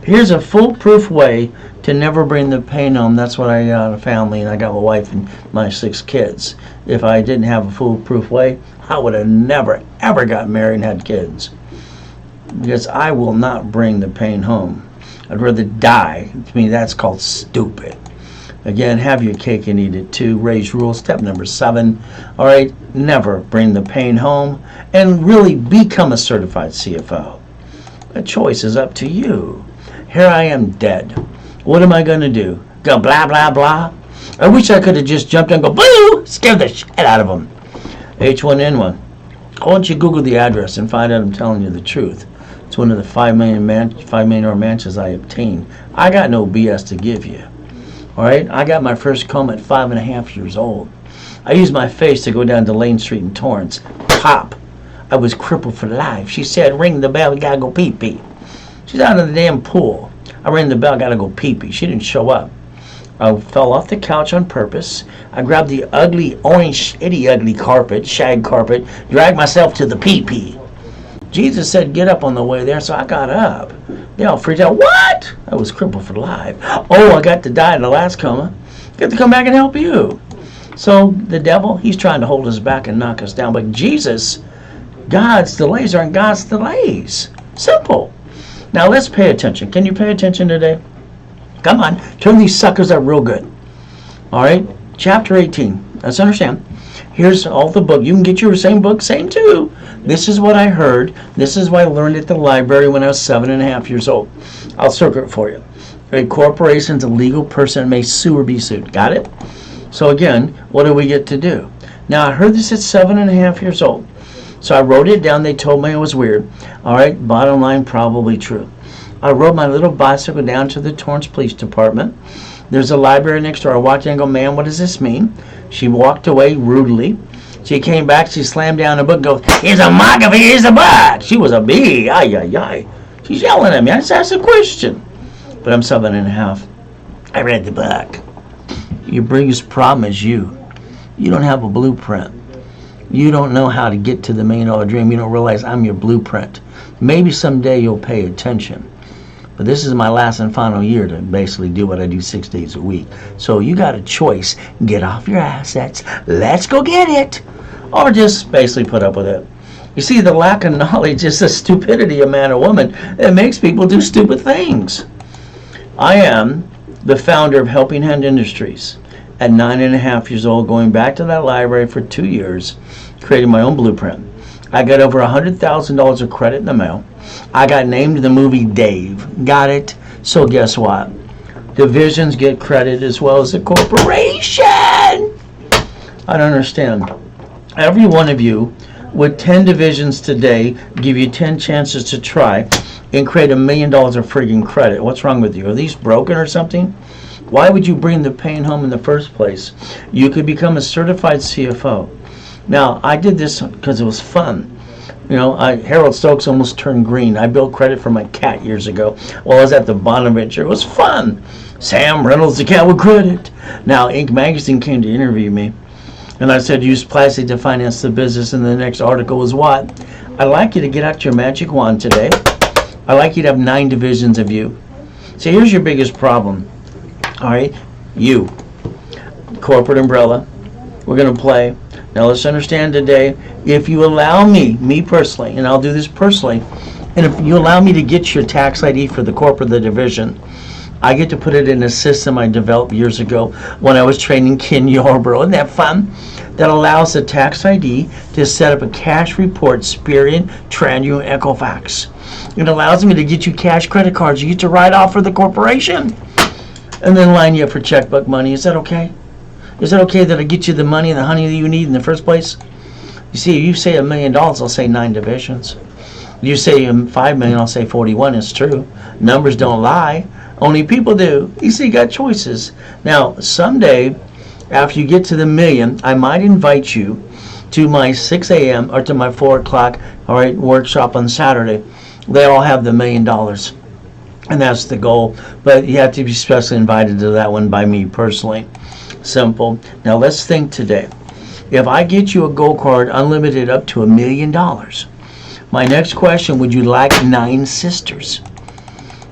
Here's a foolproof way to never bring the pain home. That's what I got, a family, and I got my wife and my 6 kids. If I didn't have a foolproof way, I would have never, ever got married and had kids. Because I will not bring the pain home. I'd rather die. To me, that's called stupid. Again, have your cake and eat it too. Ray's rule, step number 7. All right, never bring the pain home and really become a certified CFO. The choice is up to you. Here I am dead. What am I going to do? Go blah, blah, blah? I wish I could have just jumped in and go, boo! Scare the shit out of them. H1N1. I want you to Google the address and find out I'm telling you the truth. It's one of the $5 million mansions I obtained. I got no BS to give you. All right? I got my first comb at 5.5 years old. I used my face to go down to Lane Street in Torrance. Pop. I was crippled for life. She said, ring the bell, we gotta go pee-pee. She's out of the damn pool. I rang the bell, gotta go pee-pee. She didn't show up. I fell off the couch on purpose. I grabbed the ugly, orange, ugly carpet, shag carpet, dragged myself to the pee-pee. Jesus said, get up on the way there, so I got up. They all freaked out. What? I was crippled for life. Oh, I got to die in the last coma. Get to come back and help you. So the devil, he's trying to hold us back and knock us down. But Jesus, God's delays aren't God's delays. Simple. Now let's pay attention. Can you pay attention today? Come on, turn these suckers up real good. All right, chapter 18. Let's understand. Here's all the book. You can get your same book, same too. This is what I heard. This is what I learned at the library when I was 7.5 years old. I'll circle it for you. A corporation's a legal person may sue or be sued. Got it? So again, what do we get to do? Now I heard this at 7.5 years old. So I wrote it down. They told me it was weird. All right, bottom line, probably true. I rode my little bicycle down to the Torrance Police Department. There's a library next door. I walked in and go, ma'am, what does this mean? She walked away rudely. She came back, she slammed down the book and goes, here's a mark of it, here's a book. She was a bee. Ay, ay, ay. She's yelling at me. I just asked a question. But I'm 7.5. I read the book. Your biggest problem is you. You don't have a blueprint. You don't know how to get to the $1 million dream. You don't realize I'm your blueprint. Maybe someday you'll pay attention. But this is my last and final year to basically do what I do 6 days a week. So you got a choice. Get off your assets. Let's go get it. Or just basically put up with it. You see, the lack of knowledge is the stupidity of man or woman that makes people do stupid things. I am the founder of Helping Hand Industries. At 9.5 years old, going back to that library for 2 years, creating my own blueprint. I got over $100,000 of credit in the mail. I got named in the movie Dave. Got it? So guess what? Divisions get credit as well as the corporation. I don't understand. Every one of you with 10 divisions today give you 10 chances to try and create $1 million of friggin' credit. What's wrong with you? Are these broken or something? Why would you bring the pain home in the first place? You could become a certified CFO. Now, I did this because it was fun. You know, Harold Stokes almost turned green. I built credit for my cat years ago while I was at the Bonaventure. It was fun. Sam Reynolds, the cat with credit. Now, Inc. magazine came to interview me. And I said, use plastic to finance the business. And the next article was what? I'd like you to get out your magic wand today. I'd like you to have 9 divisions of you. So here's your biggest problem. All right, you, corporate umbrella, we're going to play. Now let's understand today, if you allow me personally, and I'll do this personally, and if you allow me to get your tax ID for the corporate, the division, I get to put it in a system I developed years ago when I was training Ken Yarborough. Isn't that fun? that allows the tax ID to set up a cash report, Experian, TransUnion, Equifax. It allows me to get you cash credit cards you get to write off for the corporation, and then line you up for checkbook money. Is that okay? Is it okay that I get you the money and the honey that you need in the first place? You see, if you say $1 million, I'll say 9 divisions. You say 5 million, I'll say 41. It's true. Numbers don't lie. Only people do. You see, you got choices. Now, someday, after you get to the million, I might invite you to my 6 a.m. or to my 4 o'clock, all right, workshop on Saturday. They all have the $1 million. And that's the goal. But you have to be specially invited to that one by me personally. Simple. Now, let's think today. If I get you a gold card unlimited up to $1 million, my next question, would you like 9 sisters?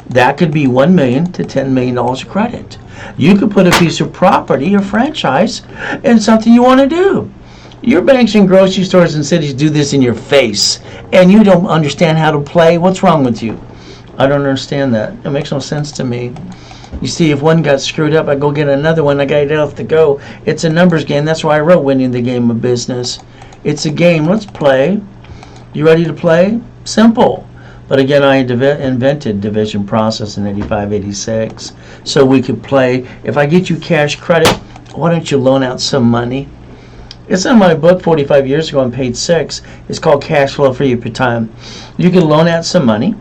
That could be $1 million to $10 million of credit. You could put a piece of property or franchise in something you want to do. Your banks and grocery stores and cities do this in your face, and you don't understand how to play. What's wrong with you? I don't understand that. It makes no sense to me. You see, if one got screwed up, I go get another one. I got enough to go. It's a numbers game. That's why I wrote Winning the Game of Business. It's a game. Let's play. You ready to play? Simple. But again, I invented division process in 85, 86. So we could play. If I get you cash credit, why don't you loan out some money? It's in my book 45 years ago on page 6. It's called Cash Flow for Your Time. You can loan out some money,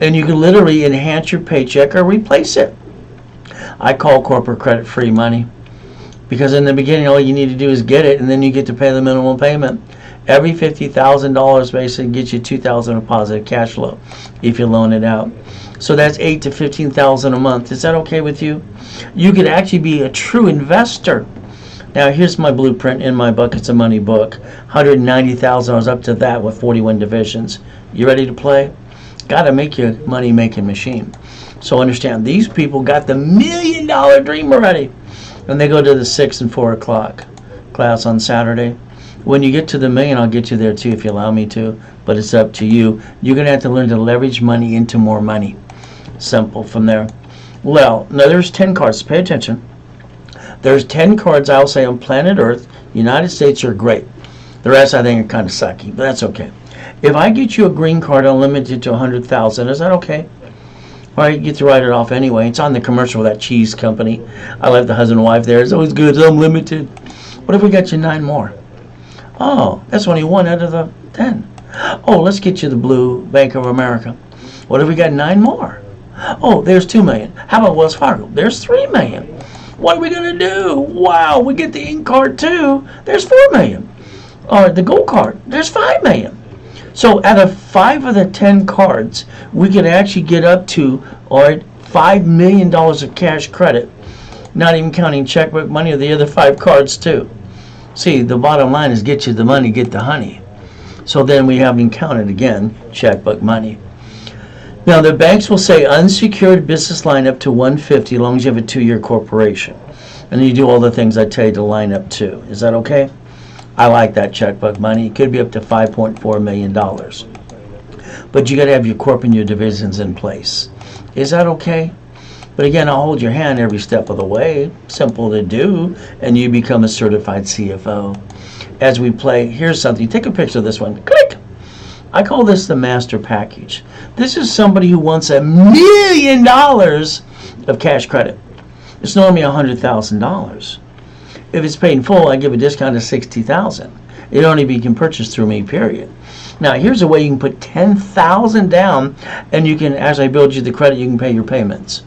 and you can literally enhance your paycheck or replace it. I call corporate credit free money, because in the beginning all you need to do is get it, and then you get to pay the minimum payment. Every $50,000 basically gets you $2,000 of positive cash flow if you loan it out. So that's $8,000 to $15,000 a month. Is that okay with you? You could actually be a true investor. Now here's my blueprint in my book. It's a money book. $190,000 up to that with 41 divisions. You ready to play? Got to make your money making machine. So understand, these people got the $1 million dream already, and they go to the 6 and 4 o'clock class on Saturday. When you get to the million, I'll get you there too if you allow me to, but it's up to you. You're going to have to learn to leverage money into more money. Simple from there. Well, now there's 10 cards. Pay attention. There's 10 cards I'll say on planet Earth. United States are great. The rest I think are kind of sucky, but that's okay. If I get you a green card unlimited to 100,000, is that okay? All right, you get to write it off anyway. It's on the commercial with that cheese company. I love the husband and wife there. It's always good. It's unlimited. What if we got you 9 more? Oh, that's only 1 out of the 10. Oh, let's get you the blue Bank of America. What if we got 9 more? Oh, there's 2 million. How about Wells Fargo? There's 3 million. What are we going to do? Wow, we get the ink card too. There's 4 million. The gold card, there's 5 million. So out of 5 of the 10 cards, we could actually get up to $5 million of cash credit, not even counting checkbook money or the other 5 cards too. See, the bottom line is get you the money, get the honey. So then we haven't counted again checkbook money. Now the banks will say unsecured business line up to 150 as long as you have a 2-year corporation. And you do all the things I tell you to line up to. Is that okay? I like that checkbook money. It could be up to $5.4 million. But you got to have your corp and your divisions in place. Is that okay? But again, I'll hold your hand every step of the way. Simple to do. And you become a certified CFO. As we play, here's something. Take a picture of this one. Click! I call this the master package. This is somebody who wants $1 million of cash credit. It's normally $100,000. If it's paid in full, I give a discount of $60,000. It only can purchase through me, period. Now, here's a way you can put $10,000 down, and you can, as I build you the credit, you can pay your payments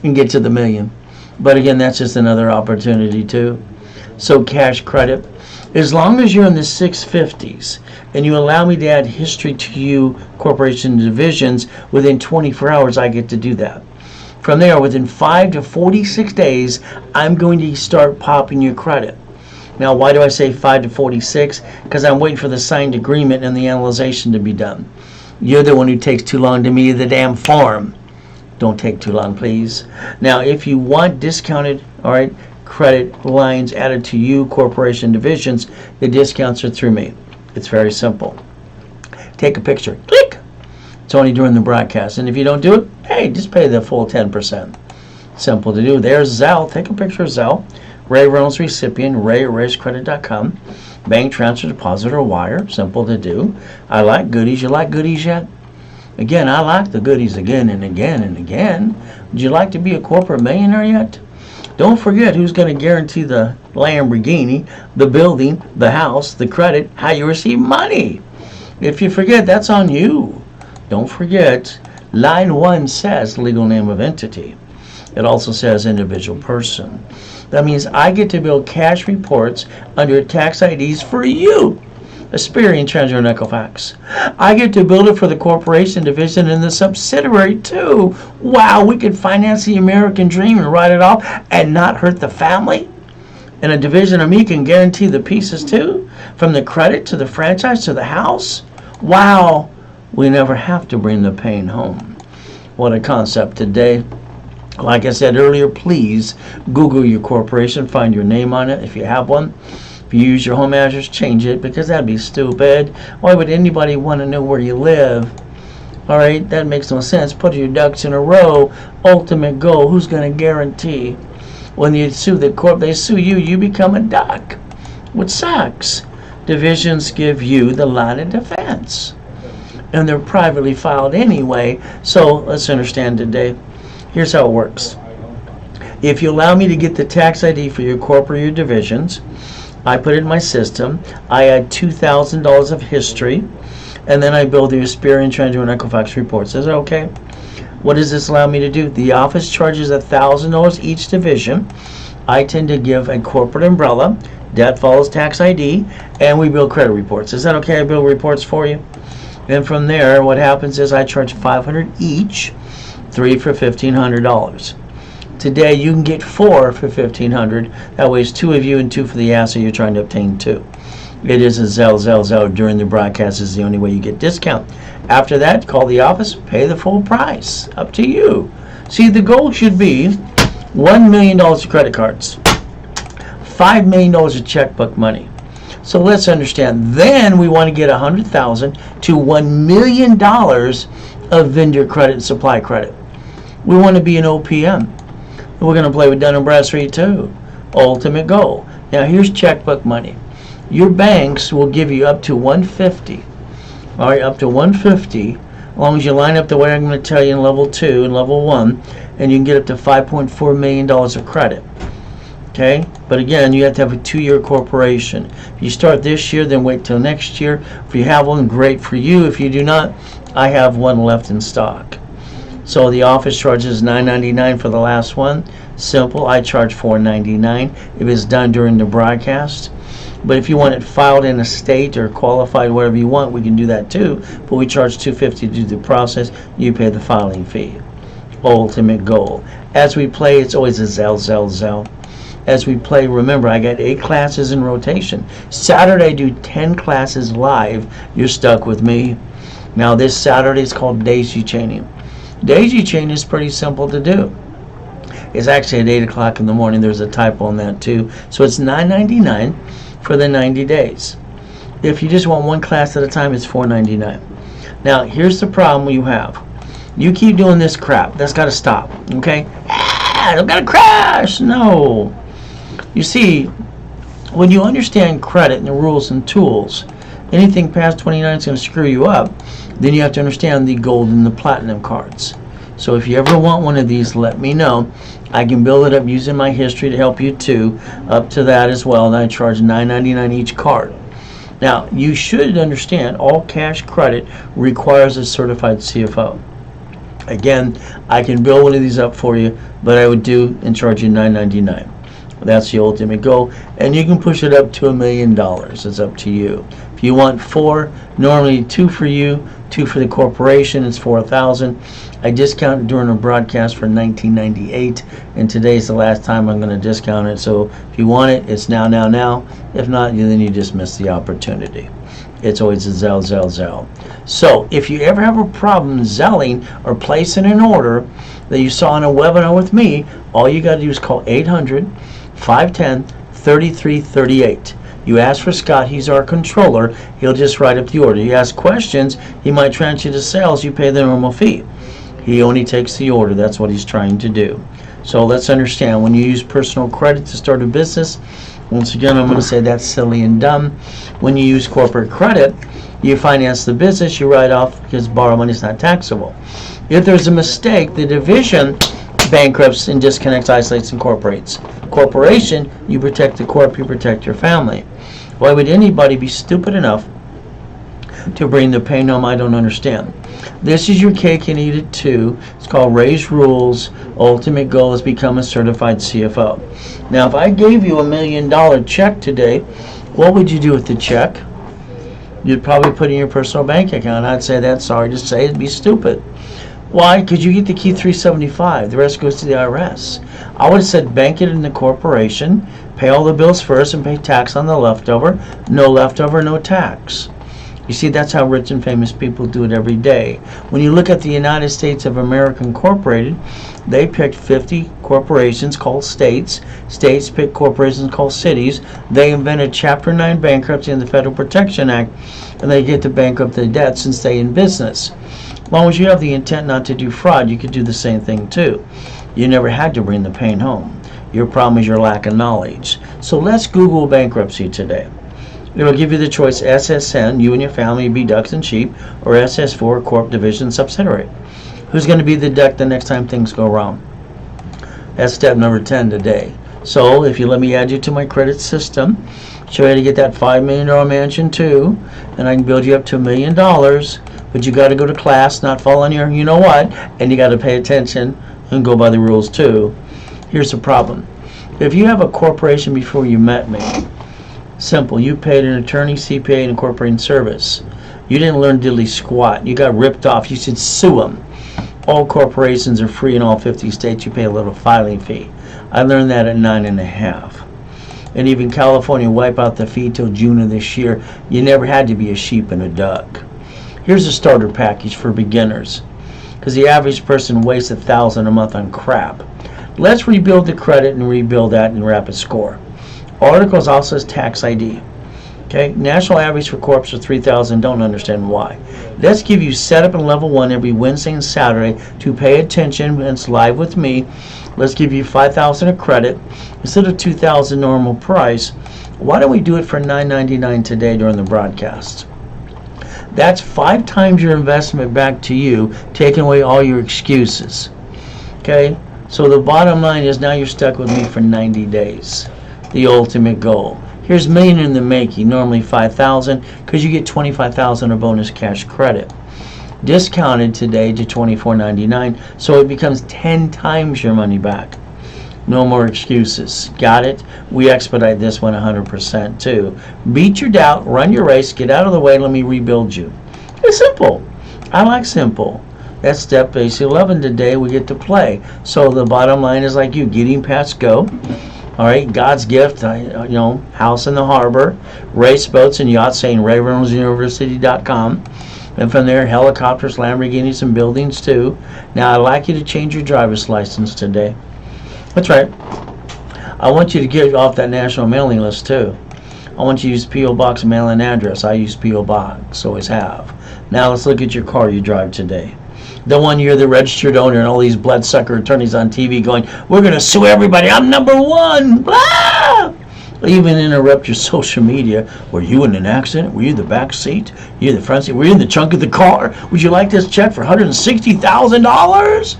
and get to the $1 million. But again, that's just another opportunity too. So cash credit, as long as you're in the 650s and you allow me to add history to you, corporation divisions, within 24 hours, I get to do that. From there, within 5 to 46 days, I'm going to start popping your credit. Now, why do I say 5 to 46? Because I'm waiting for the signed agreement and the analyzation to be done. You're the one who takes too long to meet the damn form. Don't take too long, please. Now, if you want discounted, credit lines added to you, corporation divisions, the discounts are through me. It's very simple. Take a picture. Click. It's only during the broadcast. And if you don't do it, hey, just pay the full 10%. Simple to do. There's Zelle. Take a picture of Zelle. Ray Reynolds recipient, ray@raisecredit.com. Bank transfer, deposit, or wire. Simple to do. I like goodies. You like goodies yet? Again, I like the goodies again and again and again. Would you like to be a corporate millionaire yet? Don't forget who's going to guarantee the Lamborghini, the building, the house, the credit, how you receive money. If you forget, that's on you. Don't forget, line 1 says legal name of entity. It also says individual person. That means I get to build cash reports under tax IDs for you, Experian, Treasurer, and Equifax. I get to build it for the corporation division and the subsidiary too. Wow, we could finance the American dream and write it off and not hurt the family. And a division of me can guarantee the pieces too, from the credit to the franchise to the house. Wow, we never have to bring the pain home. What a concept today. Like I said earlier, please Google your corporation, find your name on it if you have one. If you use your home address, change it, because that'd be stupid. Why would anybody want to know where you live? All right, that makes no sense. Put your ducks in a row. Ultimate goal. Who's going to guarantee? When you sue the corp, they sue you, you become a duck, which sucks. Divisions give you the line of defense, and they're privately filed anyway. So let's understand today. Here's how it works. If you allow me to get the tax ID for your corporate or your divisions, I put it in my system. I add $2,000 of history, and then I build the Experian, Treasurer, and Equifax reports. Is that okay? What does this allow me to do? The office charges $1,000 each division. I tend to give a corporate umbrella. That follows tax ID, and we build credit reports. Is that okay? I build reports for you. And from there, what happens is I charge $500 each. 3 for $1,500. Today you can get 4 for $1,500. That way it's 2 of you and 2 for the asset you're trying to obtain too. It is a Zell during the broadcast is the only way you get discount. After that, call the office, pay the full price. Up to you. See, the goal should be $1 million of credit cards, $5 million of checkbook money. So let's understand. Then we want to get $100,000 to $1 million of vendor credit and supply credit. We want to be an OPM. We're going to play with Dun & Bradstreet too. Ultimate goal. Now here's checkbook money. Your banks will give you up to $150. All right, up to $150. As long as you line up the way I'm going to tell you in level 2 and level 1, and you can get up to $5.4 million of credit. Okay, but again, you have to have a 2-year corporation. If you start this year, then wait till next year. If you have one, great for you. If you do not, I have one left in stock. So the office charges $9.99 for the last one. Simple. I charge $4.99 if it's done during the broadcast. But if you want it filed in a state or qualified, whatever you want, we can do that too. But we charge $250 to do the process. You pay the filing fee. Ultimate goal. As we play, it's always a Zell. As we play, remember, I got 8 classes in rotation. Saturday, I do 10 classes live. You're stuck with me. Now, this Saturday is called daisy chaining. Daisy chain is pretty simple to do. It's actually at 8 o'clock in the morning. There's a typo on that too. So it's $9.99 for the 90 days. If you just want one class at a time, it's $4.99. Now, here's the problem you have. You keep doing this crap. That's got to stop. Okay? I've got to crash. No. You see, when you understand credit and the rules and tools, anything past 29 is going to screw you up. Then you have to understand the gold and the platinum cards. So if you ever want one of these, let me know. I can build it up using my history to help you too, up to that as well. And I charge $9.99 each card. Now, you should understand all cash credit requires a certified CFO. Again, I can build one of these up for you, but I would do and charge you $9.99. That's the ultimate goal, and you can push it up to $1 million. It's up to you. If you want 4, normally 2 for you, 2 for the corporation, it's $4,000. I discounted during a broadcast for $19.98, and today's the last time I'm going to discount it. So if you want it, it's now. If not, then you just missed the opportunity. It's always a Zell. So if you ever have a problem zelling or placing an order that you saw in a webinar with me, all you got to do is call 800-510-3338. You ask for Scott, he's our controller. He'll just write up the order. You ask questions, he might transfer you to sales, you pay the normal fee. He only takes the order. That's what he's trying to do. So let's understand, when you use personal credit to start a business, once again, I'm going to say that's silly and dumb. When you use corporate credit, you finance the business, you write off because borrow money is not taxable. If there's a mistake, the division bankrupts and disconnects, isolates, incorporates. Corporation, you protect the corp, you protect your family. Why would anybody be stupid enough to bring the pain home? I don't understand. This is your cake and eat it too. It's called Ray's Rules. Ultimate goal is become a certified CFO. Now, if I gave you $1 million check today, what would you do with the check? You'd probably put it in your personal bank account. I'd say that's sorry to say, it'd be stupid. Why? Because you get to keep $375. The rest goes to the IRS. I would have said bank it in the corporation, pay all the bills first, and pay tax on the leftover. No leftover, no tax. You see, that's how rich and famous people do it every day. When you look at the United States of America Incorporated, they picked 50 corporations called states. States picked corporations called cities. They invented Chapter 9 bankruptcy in the Federal Protection Act, and they get to bankrupt the debts and stay in business. As long as you have the intent not to do fraud, you could do the same thing too. You never had to bring the pain home. Your problem is your lack of knowledge. So let's Google bankruptcy today. It will give you the choice SSN, you and your family be ducks and sheep, or SS4, Corp Division Subsidiary. Who's going to be the duck the next time things go wrong? That's step number 10 today. So if you let me add you to my credit system, show you how to get that $5 million mansion too, and I can build you up to $1 million, but you got to go to class, not fall on your you know what, and you got to pay attention and go by the rules too. Here's the problem. If you have a corporation before you met me, simple. You paid an attorney, CPA, and incorporating service. You didn't learn diddly squat. You got ripped off. You should sue them. All corporations are free in all 50 states. You pay a little filing fee. I learned that at 9.5. And even California wipe out the fee till June of this year. You never had to be a sheep and a duck. Here's a starter package for beginners, because the average person wastes $1,000 a month on crap. Let's rebuild the credit and rebuild that in rapid score. Articles also says tax ID. Okay, national average for corps are $3,000. Don't understand why. Let's give you setup and level 1 every Wednesday and Saturday to pay attention. It's live with me. Let's give you $5,000 of credit instead of $2,000 normal price. Why don't we do it for $9.99 today during the broadcast? That's 5 times your investment back to you, taking away all your excuses. Okay, so the bottom line is now you're stuck with me for 90 days. The ultimate goal. Here's $1 million in the making, normally $5,000, because you get $25,000 of bonus cash credit. Discounted today to $24.99, so it becomes 10 times your money back. No more excuses. Got it? We expedite this one 100% too. Beat your doubt, run your race, get out of the way, let me rebuild you. It's simple. I like simple. That's step base 11 today we get to play. So the bottom line is like you, getting past go. All right, God's gift, house in the harbor, race boats and yachts, saying Ray Reynolds University.com. And from there, helicopters, Lamborghinis, and buildings too. Now, I'd like you to change your driver's license today. That's right. I want you to get off that national mailing list too. I want you to use P.O. Box mailing address. I use P.O. Box, always have. Now, let's look at your car you drive today. The one you're the registered owner and all these bloodsucker attorneys on TV going, we're going to sue everybody. I'm #1. Blah! Even interrupt your social media. Were you in an accident? Were you in the back seat? Were you in the front seat? Were you in the trunk of the car? Would you like this check for $160,000?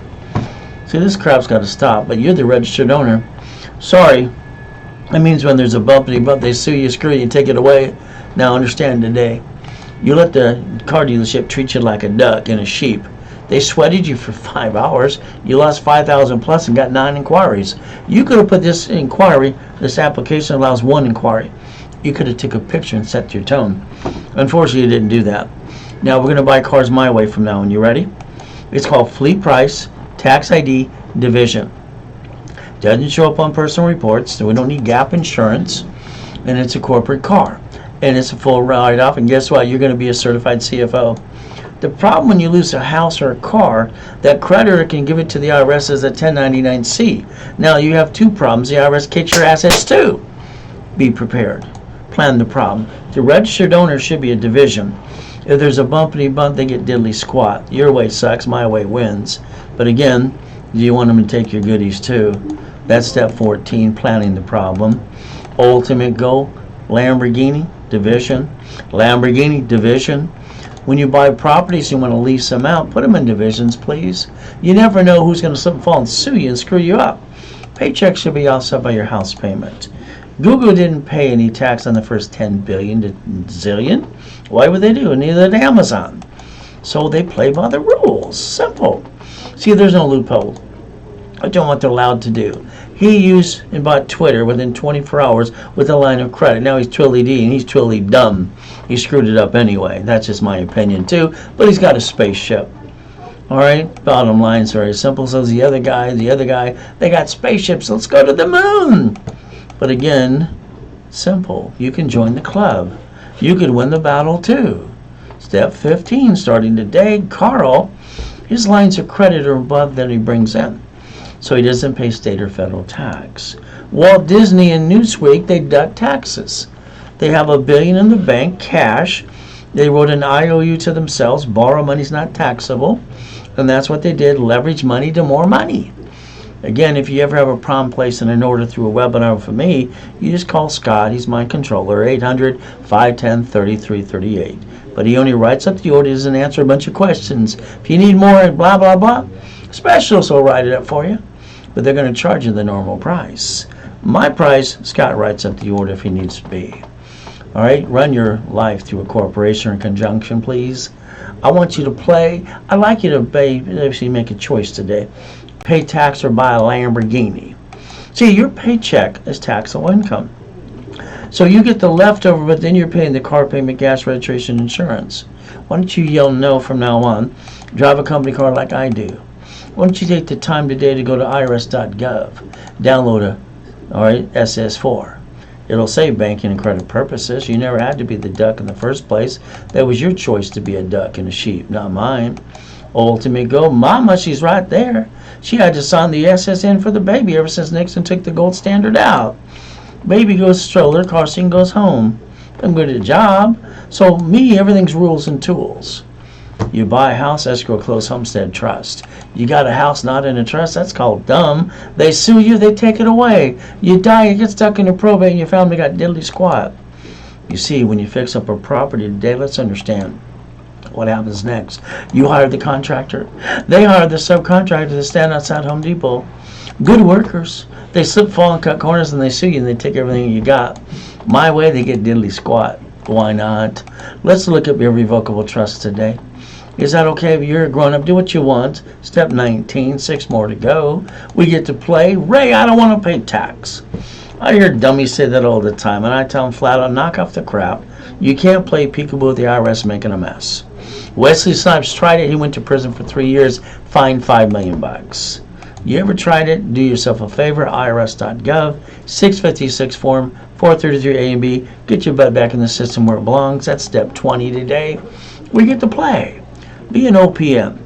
See, this crap's got to stop, but you're the registered owner. Sorry. That means when there's a bumpity bump, they sue you, screw you, and take it away. Now understand today. You let the car dealership treat you like a duck and a sheep. They sweated you for 5 hours. You lost $5,000 plus and got 9 inquiries. You could have put this inquiry, this application allows 1 inquiry. You could have took a picture and set your tone. Unfortunately, you didn't do that. Now we're going to buy cars my way from now on. You ready? It's called Fleet Price, Tax ID, Division. Doesn't show up on personal reports, so we don't need gap insurance. And it's a corporate car. And it's a full write-off. And guess what? You're going to be a certified CFO. The problem when you lose a house or a car, that creditor can give it to the IRS as a 1099-C. Now you have 2 problems. The IRS kicks your assets too. Be prepared. Plan the problem. The registered owner should be a division. If there's a bumpity bump, they get diddly squat. Your way sucks, my way wins. But again, You want them to take your goodies too. That's step 14, planning the problem. Ultimate goal, Lamborghini division. Lamborghini division. When you buy properties, you want to lease them out, put them in divisions, please. You never know who's going to slip and fall and sue you and screw you up. Paycheck should be offset by your house payment. Google didn't pay any tax on the first 10 billion to zillion. Why would they do? Neither did Amazon. So they play by the rules. Simple. See, there's no loophole. I don't know what they're allowed to do. He used and bought Twitter within 24 hours with a line of credit. Now he's Twilly D and he's Twilly dumb. He screwed it up anyway. That's just my opinion too. But he's got a spaceship. Alright, bottom line is very simple. So the other guy, they got spaceships. Let's go to the moon. But again, simple. You can join the club. You could win the battle too. Step 15, starting today, Carl, his lines of credit are above that he brings in. So he doesn't pay state or federal tax. Walt Disney and Newsweek, they duck taxes. They have $1 billion in the bank, cash. They wrote an IOU to themselves, borrow money's not taxable. And that's what they did, leverage money to more money. Again, if you ever have a problem placing an order through a webinar for me, you just call Scott, he's my controller, 800-510-3338. But he only writes up the orders and answers a bunch of questions. If you need more, blah, blah, blah, specialists will write it up for you. But they're going to charge you the normal price. My price, Scott writes up the order if he needs to be. All right, run your life through a corporation or conjunction, please. I want you to play. I'd like you to basically make a choice today. Pay tax or buy a Lamborghini. See, your paycheck is taxable income. So you get the leftover, but then you're paying the car payment, gas, registration, insurance. Why don't you yell no from now on? Drive a company car like I do. Why don't you take the time today to go to irs.gov, download SS4. It'll say banking and credit purposes. You never had to be the duck in the first place. That was your choice to be a duck and a sheep, not mine. Ultimate goal, Mama, she's right there. She had to sign the SSN for the baby ever since Nixon took the gold standard out. Baby goes stroller, car scene goes home. I'm good at a job. So me, everything's rules and tools. You buy a house, escrow, close, homestead, trust. You got a house not in a trust, that's called dumb. They sue you, they take it away. You die, you get stuck in your probate, and your family got diddly squat. You see, when you fix up a property today, let's understand what happens next. You hire the contractor. They hire the subcontractor to stand outside Home Depot. Good workers. They slip, fall, and cut corners, and they sue you, and they take everything you got. My way, they get diddly squat. Why not? Let's look up irrevocable trust today. Is that okay if you're a grown-up? Do what you want. Step 19, 6 more to go. We get to play. Ray, I don't want to pay tax. I hear dummies say that all the time, and I tell them flat out, knock off the crap. You can't play peekaboo with the IRS making a mess. Wesley Snipes tried it. He went to prison for 3 years, fined $5 million. You ever tried it? Do yourself a favor. IRS.gov, 656 form, 433A and B. Get your butt back in the system where it belongs. That's step 20 today. We get to play. Be an OPM.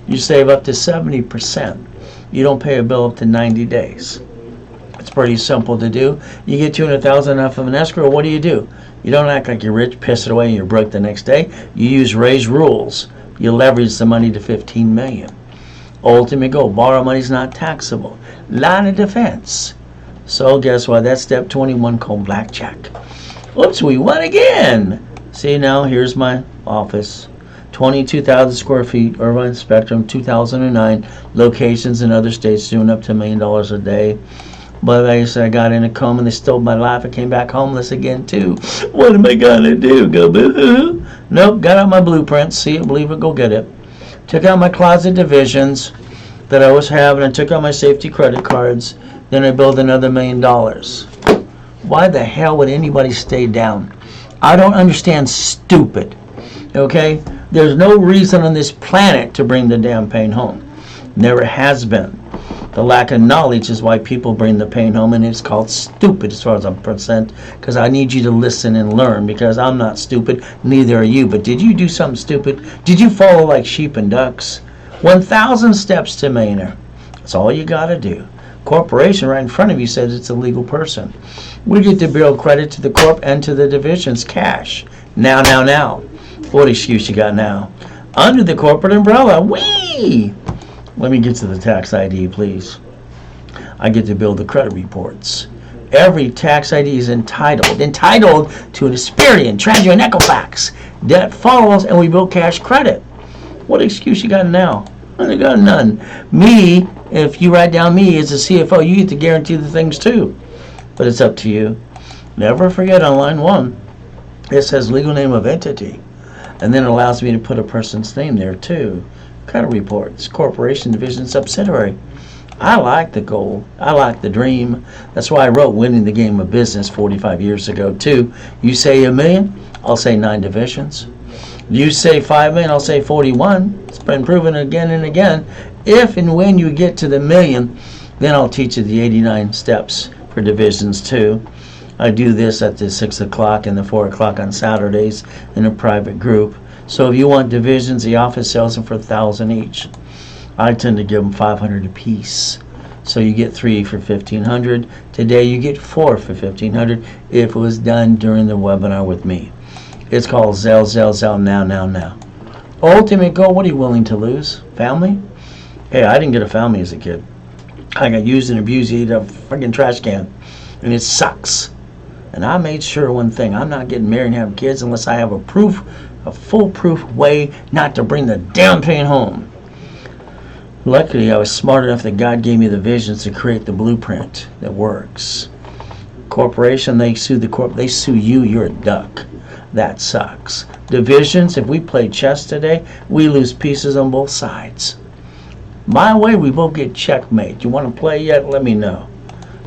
You save up to 70%. You don't pay a bill up to 90 days. It's pretty simple to do. You get $200,000 off of an escrow. What do? You don't act like you're rich, piss it away, and you're broke the next day. You use Ray's rules. You leverage the money to $15 million. Ultimate goal. Borrow money's not taxable. Line of defense. So guess what? That's step 21 called blackjack. Oops, we won again. See, now here's my office. 22,000 square feet, Irvine Spectrum, 2009, locations in other states doing up to $1 million a day. But like I said, I got in a coma and they stole my life. I came back homeless again too. What am I gonna do? Go boo-hoo? Nope, got out my blueprints. See it, believe it, go get it. Took out my closet divisions that I was having. I took out my safety credit cards. Then I built another $1 million. Why the hell would anybody stay down? I don't understand stupid. Okay? There's no reason on this planet to bring the damn pain home. Never has been. The lack of knowledge is why people bring the pain home, and it's called stupid as far as I'm concerned, because I need you to listen and learn, because I'm not stupid, neither are you. But did you do something stupid? Did you follow like sheep and ducks? 1,000 steps to millionaire. That's all you got to do. Corporation right in front of you says it's a legal person. We get to bill credit to the corp and to the divisions cash. Now. What excuse you got now? Under the corporate umbrella. Whee! Let me get to the tax ID, please. I get to build the credit reports. Every tax ID is entitled to an Experian, Treasury, and Equifax that follows, and we build cash credit. What excuse you got now? I got none. Me, if you write down me as a CFO, you get to guarantee the things too. But it's up to you. Never forget on line 1, it says legal name of entity. And then it allows me to put a person's name there too. Credit reports, corporation, division, subsidiary. I like the goal. I like the dream. That's why I wrote Winning the Game of Business 45 years ago too. You say $1 million, I'll say 9 divisions. You say 5 million, I'll say 41. It's been proven again and again. If and when you get to the million, then I'll teach you the 89 steps for divisions too. I do this at the 6 o'clock and the 4 o'clock on Saturdays in a private group. So if you want divisions, the office sells them for $1,000 each. I tend to give them $500 a piece. So you get 3 for $1,500. Today you get 4 for $1,500 if it was done during the webinar with me. It's called Zell, now. Ultimate goal, what are you willing to lose? Family? Hey, I didn't get a family as a kid. I got used and abused, ate a freaking trash can. And it sucks. And I made sure one thing, I'm not getting married and having kids unless I have a foolproof way not to bring the damn thing home. Luckily, I was smart enough that God gave me the visions to create the blueprint that works. Corporation, they sue they sue you, you're a duck. That sucks. Divisions, if we play chess today, we lose pieces on both sides. My way, we both get checkmate. You want to play yet? Let me know.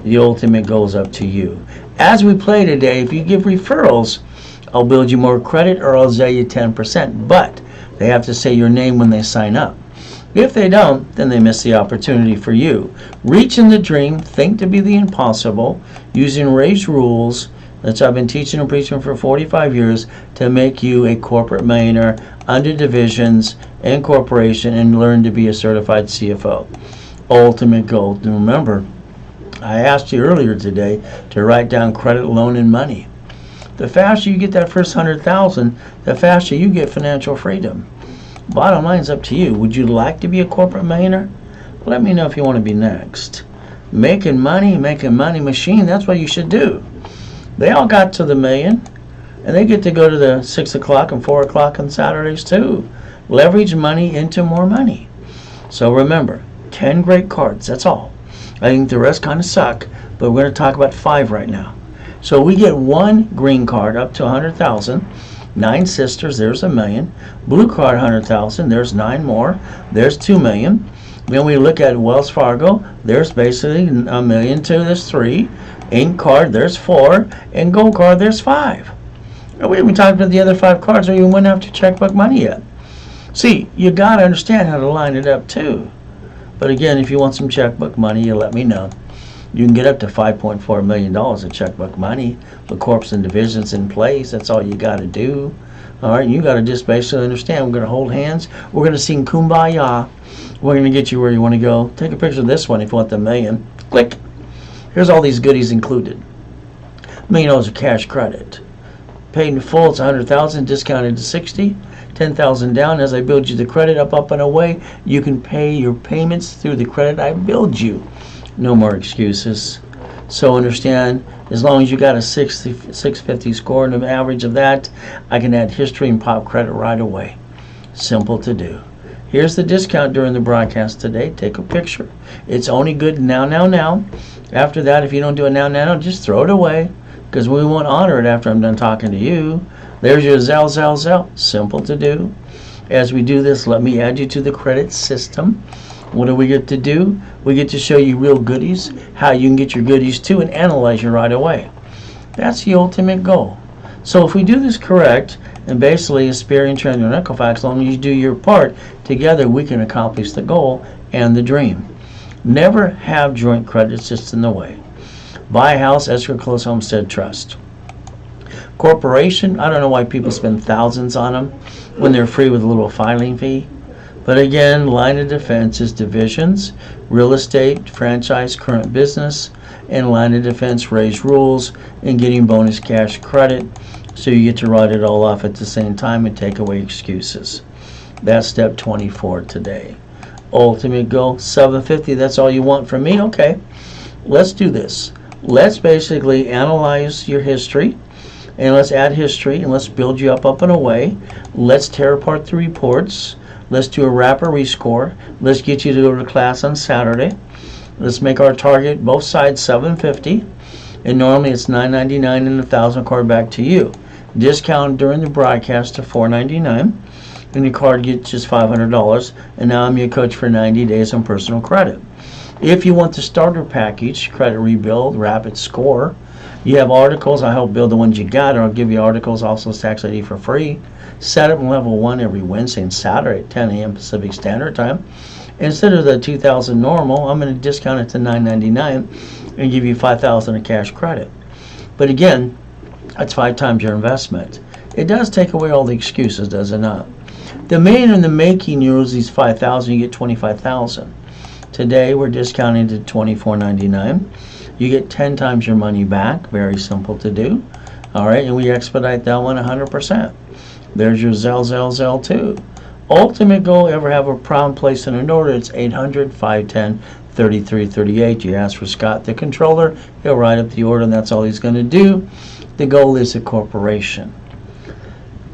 The ultimate goal is up to you. As we play today, if you give referrals, I'll build you more credit or I'll sell you 10%. But they have to say your name when they sign up. If they don't, then they miss the opportunity for you. Reaching the dream, think to be the impossible, using Ray's rules, that's I've been teaching and preaching for 45 years, to make you a corporate millionaire under divisions and corporation and learn to be a certified CFO. Ultimate goal. And remember, I asked you earlier today to write down credit, loan, and money. The faster you get that first 100,000, the faster you get financial freedom. Bottom line is up to you. Would you like to be a corporate millionaire? Let me know if you want to be next. Making money machine, that's what you should do. They all got to the million, and they get to go to the 6 o'clock and 4 o'clock on Saturdays too. Leverage money into more money. So remember, 10 great cards, that's all. I think the rest kind of suck, but we're going to talk about 5 right now. So we get 1 green card up to 100,000. 9 sisters, there's $1 million. Blue card, 100,000, there's 9 more. There's $2 million. Then we look at Wells Fargo, there's basically $1 million too, there's 3. Ink card, there's 4. And gold card, there's 5. We haven't talked about the other 5 cards, or you went after checkbook money yet. See, you got to understand how to line it up too. But again, if you want some checkbook money, you let me know. You can get up to $5.4 million of checkbook money with corps and divisions in place. That's all you got to do. All right, you got to just basically understand. We're going to hold hands. We're going to sing Kumbaya. We're going to get you where you want to go. Take a picture of this one if you want the million. Click. Here's all these goodies included. $1 million of cash credit. Paid in full, it's $100,000, discounted to $60,000. $10,000 down. As I build you the credit up and away, you can pay your payments through the credit I build you. No more excuses. So understand, as long as you got a 650 score and an average of that, I can add history and pop credit right away. Simple to do. Here's the discount during the broadcast today. Take a picture. It's only good now. After that, if you don't do it now, just throw it away, because we won't honor it after I'm done talking to you. There's your Zell. Simple to do. As we do this, let me add you to the credit system. What do we get to do? We get to show you real goodies, how you can get your goodies too, and analyze you right away. That's the ultimate goal. So if we do this correct, and basically Experian, Treasury, and Equifax, as long as you do your part, together we can accomplish the goal and the dream. Never have joint credits just in the way. Buy a house, escrow, close homestead, trust. Corporation, I don't know why people spend thousands on them when they're free with a little filing fee. But again, line of defense is divisions, real estate, franchise, current business, and line of defense, raise rules, and getting bonus cash credit, so you get to write it all off at the same time and take away excuses. That's step 24 today. Ultimate goal, 750. That's all you want from me? Okay. Let's do this. Let's basically analyze your history, and let's add history, and let's build you up and away. Let's tear apart the reports. Let's do a rapid rescore. Let's get you to go to class on Saturday. Let's make our target, both sides, 750. And normally it's $9.99 and $1,000 card back to you. Discount during the broadcast to $4.99. And your card gets just $500. And now I'm your coach for 90 days on personal credit. If you want the starter package, credit rebuild, rapid score, you have articles. I help build the ones you got, or I'll give you articles, also tax ID for free. Set up in level 1 every Wednesday and Saturday at 10 a.m. Pacific Standard Time. Instead of the $2,000 normal, I'm going to discount it to $9.99 and give you $5,000 in cash credit. But again, that's 5 times your investment. It does take away all the excuses, does it not? The main in the making euros, these $5,000, you get $25,000. Today we're discounting to $24.99. You get 10 times your money back. Very simple to do. All right, and we expedite that one 100%. There's your Zell too. Ultimate goal, ever have a problem placing an order, it's 800-510-3338. You ask for Scott, the controller. He'll write up the order, and that's all he's going to do. The goal is a corporation.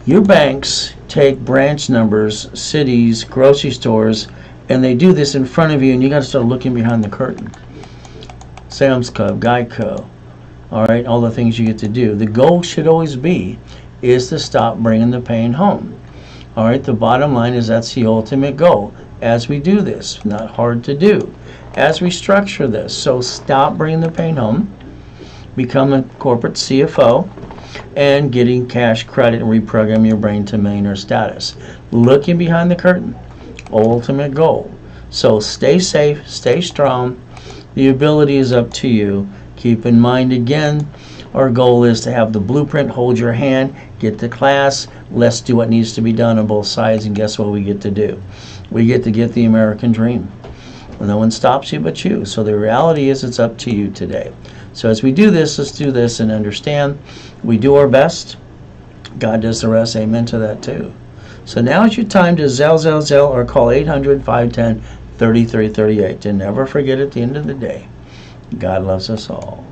Your banks take branch numbers, cities, grocery stores, and they do this in front of you, and you got to start looking behind the curtain. Sam's Club, Geico, all right, all the things you get to do. The goal should always be is to stop bringing the pain home. All right, the bottom line is that's the ultimate goal. As we do this, not hard to do, as we structure this. So stop bringing the pain home, become a corporate CFO, and getting cash credit and reprogram your brain to millionaire status. Looking behind the curtain, ultimate goal. So stay safe, stay strong. The ability is up to you. Keep in mind again, our goal is to have the blueprint, hold your hand, get to class, let's do what needs to be done on both sides, and guess what we get to do? We get to get the American dream. No one stops you but you. So the reality is it's up to you today. So as we do this, let's do this and understand we do our best. God does the rest. Amen to that too. So now is your time to Zell, or call 800-510-3338. And never forget at the end of the day, God loves us all.